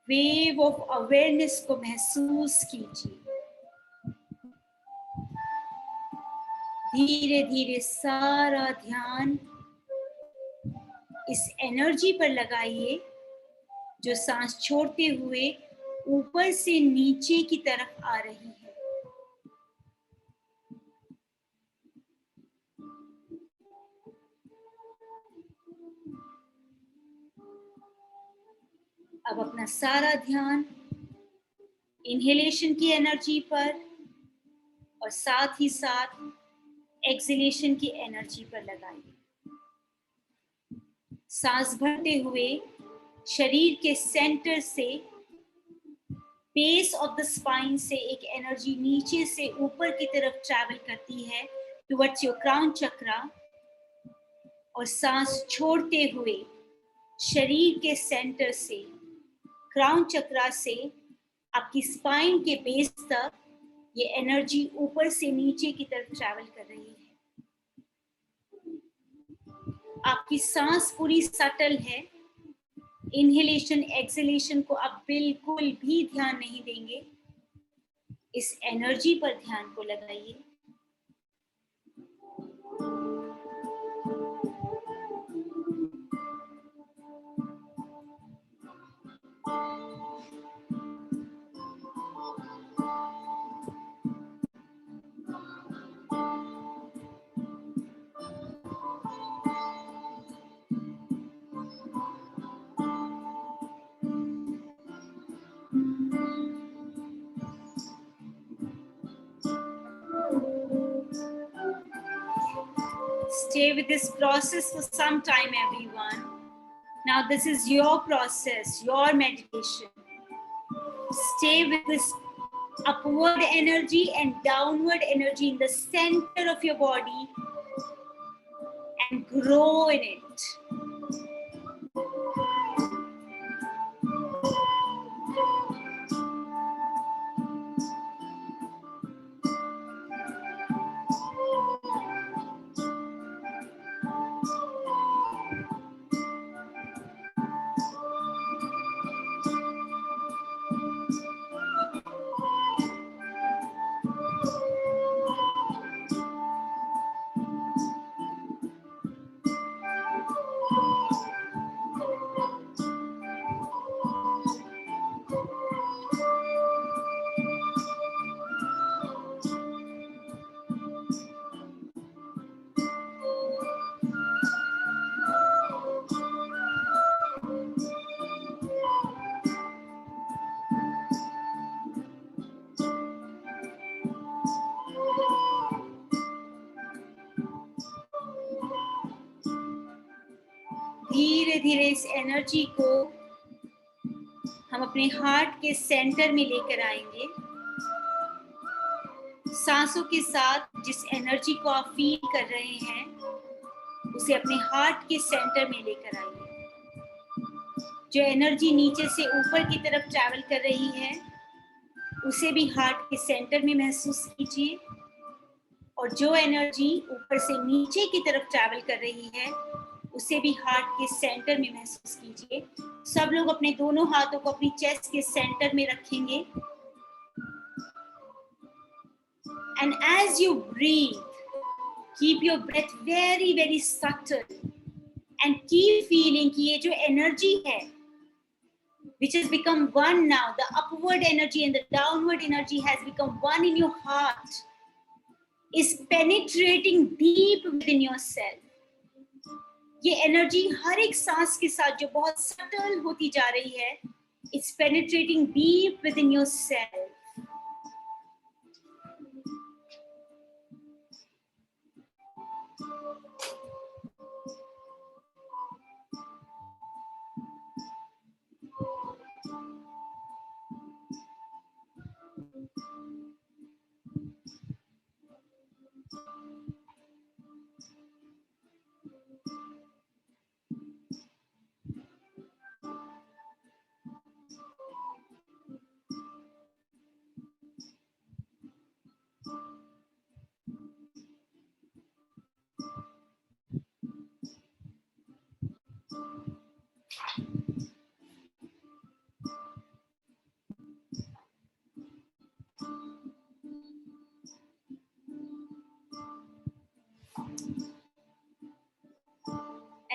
वेव ऑफ अवेयरनेस को महसूस कीजिए। धीरे धीरे सारा ध्यान इस एनर्जी पर लगाइए जो सांस छोड़ते हुए ऊपर से नीचे की तरफ आ रही है। अब अपना सारा ध्यान इनहेलेशन की एनर्जी पर और साथ ही साथ एक्सहेलेशन की एनर्जी पर लगाइए। सांस भरते हुए शरीर के सेंटर से, बेस ऑफ द स्पाइन से एक एनर्जी नीचे से ऊपर की तरफ ट्रैवल करती है टुवर्ड्स योर क्राउन चक्रा, और सांस छोड़ते हुए शरीर के सेंटर से, क्राउन चक्रा से आपकी स्पाइन के बेस तक ये एनर्जी ऊपर से नीचे की तरफ ट्रैवल कर रही है। आपकी सांस पूरी सटल है। इनहेलेशन एक्सहेलेशन को आप बिल्कुल भी ध्यान नहीं देंगे। इस एनर्जी पर ध्यान को लगाइए। Stay with this process for some time, everyone. Now this is your process, your meditation. Stay with this upward energy and downward energy in the center of your body and grow in it. धीरे धीरे इस energy को हम अपने heart के centre में लेकर आएंगे। सांसों के साथ जिस एनर्जी को आप फील कर रहे हैं उसे अपने हार्ट के सेंटर में लेकर आइए। जो एनर्जी नीचे से ऊपर की तरफ ट्रैवल कर रही है उसे भी हार्ट के सेंटर में महसूस कीजिए, और जो एनर्जी ऊपर से नीचे की तरफ ट्रैवल कर रही है उसे भी हार्ट के सेंटर में महसूस कीजिए। सब लोग अपने दोनों हाथों को अपनी चेस्ट के सेंटर में रखेंगे। And as you breathe, keep your breath very, very subtle and keep feeling कि ये जो energy है, which has become one now, the upward energy and the downward energy has become one in your heart, is penetrating deep within yourself. ये energy हर एक सांस के साथ जो बहुत subtle होती जा रही है, it's penetrating deep within yourself.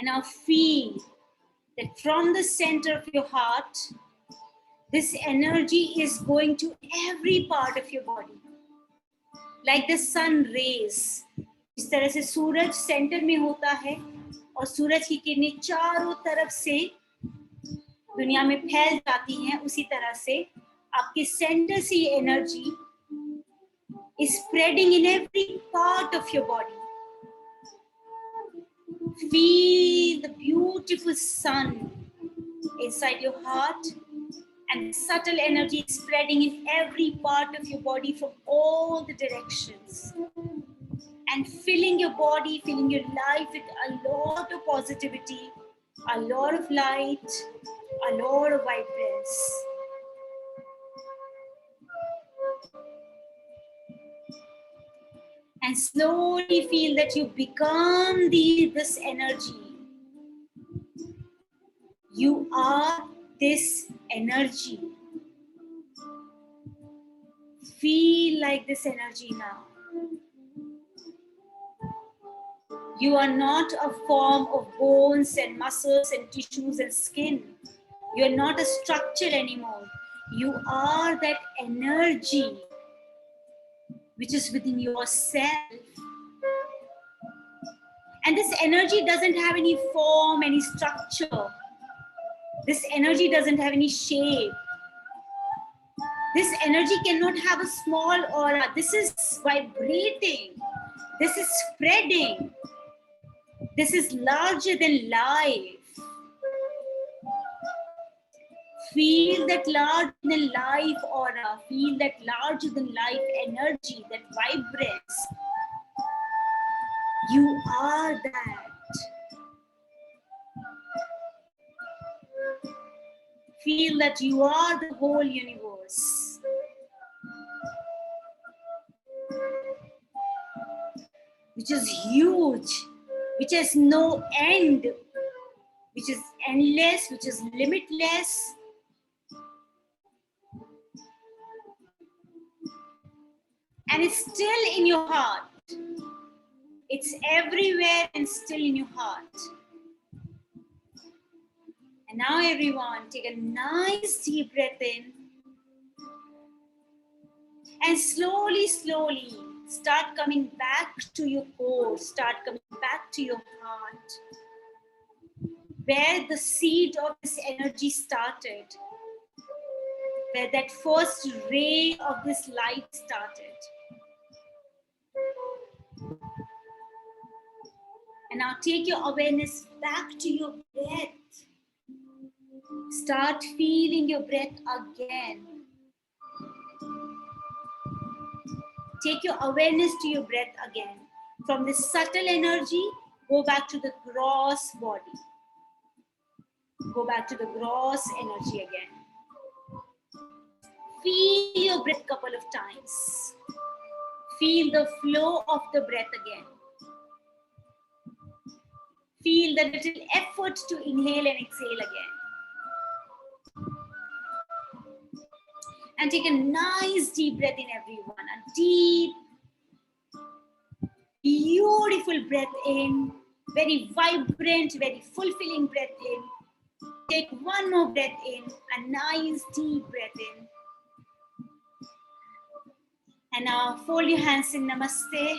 And now feel that from the center of your heart, this energy is going to every part of your body. Like the sun rays. इस तरह से सूरज सेंटर में होता है और सूरज की किरणें चारों तरफ से दुनिया में फैल जाती हैं, उसी तरह से आपके सेंटर से ये energy is spreading in every part of your body. Feel the beautiful sun inside your heart and subtle energy spreading in every part of your body from all the directions. And filling your body, filling your life with a lot of positivity, a lot of light, a lot of vibrance. And slowly feel that you become this energy. You are this energy. Feel like this energy now. You are not a form of bones and muscles and tissues and skin. You are not a structure anymore. You are that energy which is within yourself. And this energy doesn't have any form, any structure. This energy doesn't have any shape. This energy cannot have a small aura. This is vibrating. This is spreading. This is larger than life. Feel that larger than life aura. Feel that larger than life energy that vibrates. You are that. Feel that you are the whole universe. Which is huge, which has no end, which is endless, which is limitless. And it's still in your heart. It's everywhere and still in your heart. And now everyone, take a nice deep breath in. And slowly, slowly, start coming back to your core. Start coming back to your heart. Where the seed of this energy started. Where that first ray of this light started. And now take your awareness back to your breath. Start feeling your breath again. Take your awareness to your breath again. From this subtle energy, go back to the gross body. Go back to the gross energy again. Feel your breath a couple of times. Feel the flow of the breath again. Feel the little effort to inhale and exhale again. And take a nice deep breath in, everyone. A deep, beautiful breath in. Very vibrant, very fulfilling breath in. Take one more breath in. A nice deep breath in. And now fold your hands in Namaste.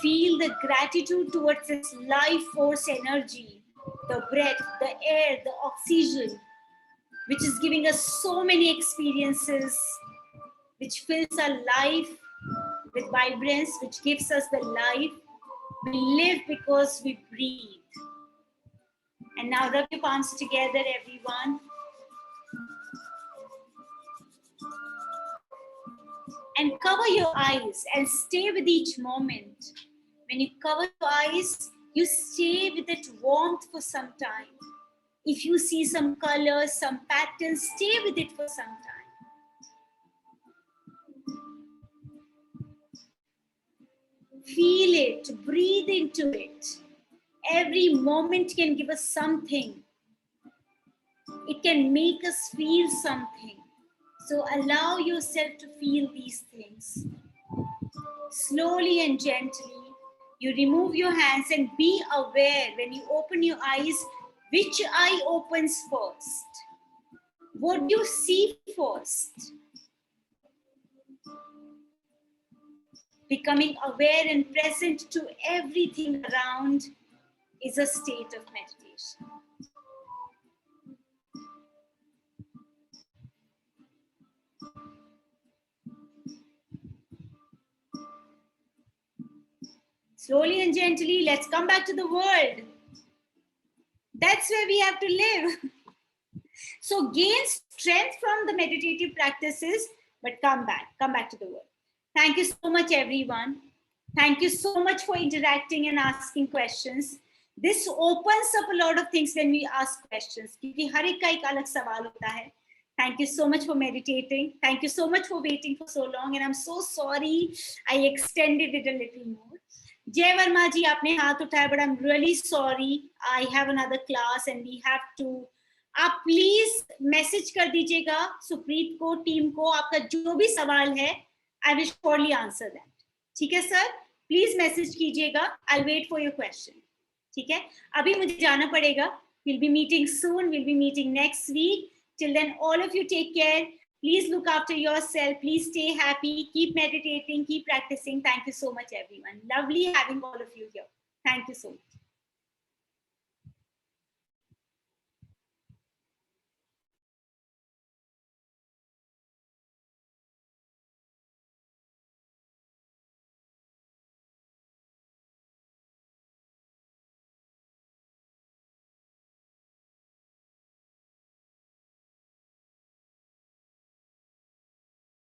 Feel the gratitude towards this life force energy, the breath, the air, the oxygen, which is giving us so many experiences, which fills our life with vibrance, which gives us the life. We live because we breathe. And now rub your palms together, everyone. And cover your eyes and stay with each moment. When you cover your eyes, you stay with that warmth for some time. If you see some colors, some patterns, stay with it for some time. Feel it, breathe into it. Every moment can give us something. It can make us feel something. So allow yourself to feel these things. Slowly and gently, you remove your hands and be aware when you open your eyes, which eye opens first? What do you see first? Becoming aware and present to everything around is a state of meditation. Slowly and gently, let's come back to the world. That's where we have to live. So gain strength from the meditative practices, but come back to the world. Thank you so much, everyone. Thank you so much for interacting and asking questions. This opens up a lot of things when we ask questions. क्योंकि हर एक का एक अलग सवाल होता है. Thank you so much for meditating. Thank you so much for waiting for so long. And I'm so sorry I extended it a little more. Jay Verma ji, आपने हाथ उठाया, but I'm really sorry. I have another class and we have to. आप please message कर दीजिएगा सुप्रीत को, team को, आपका जो भी सवाल है, I will surely answer that. ठीक है सर, प्लीज मैसेज कीजिएगा. I will wait for your question. ठीक है, अभी मुझे जाना पड़ेगा. Will be meeting soon, will be meeting next week. Till then all of you take care. Please look after yourself. Please stay happy. Keep meditating. Keep practicing. Thank you so much, everyone. Lovely having all of you here. Thank you so much.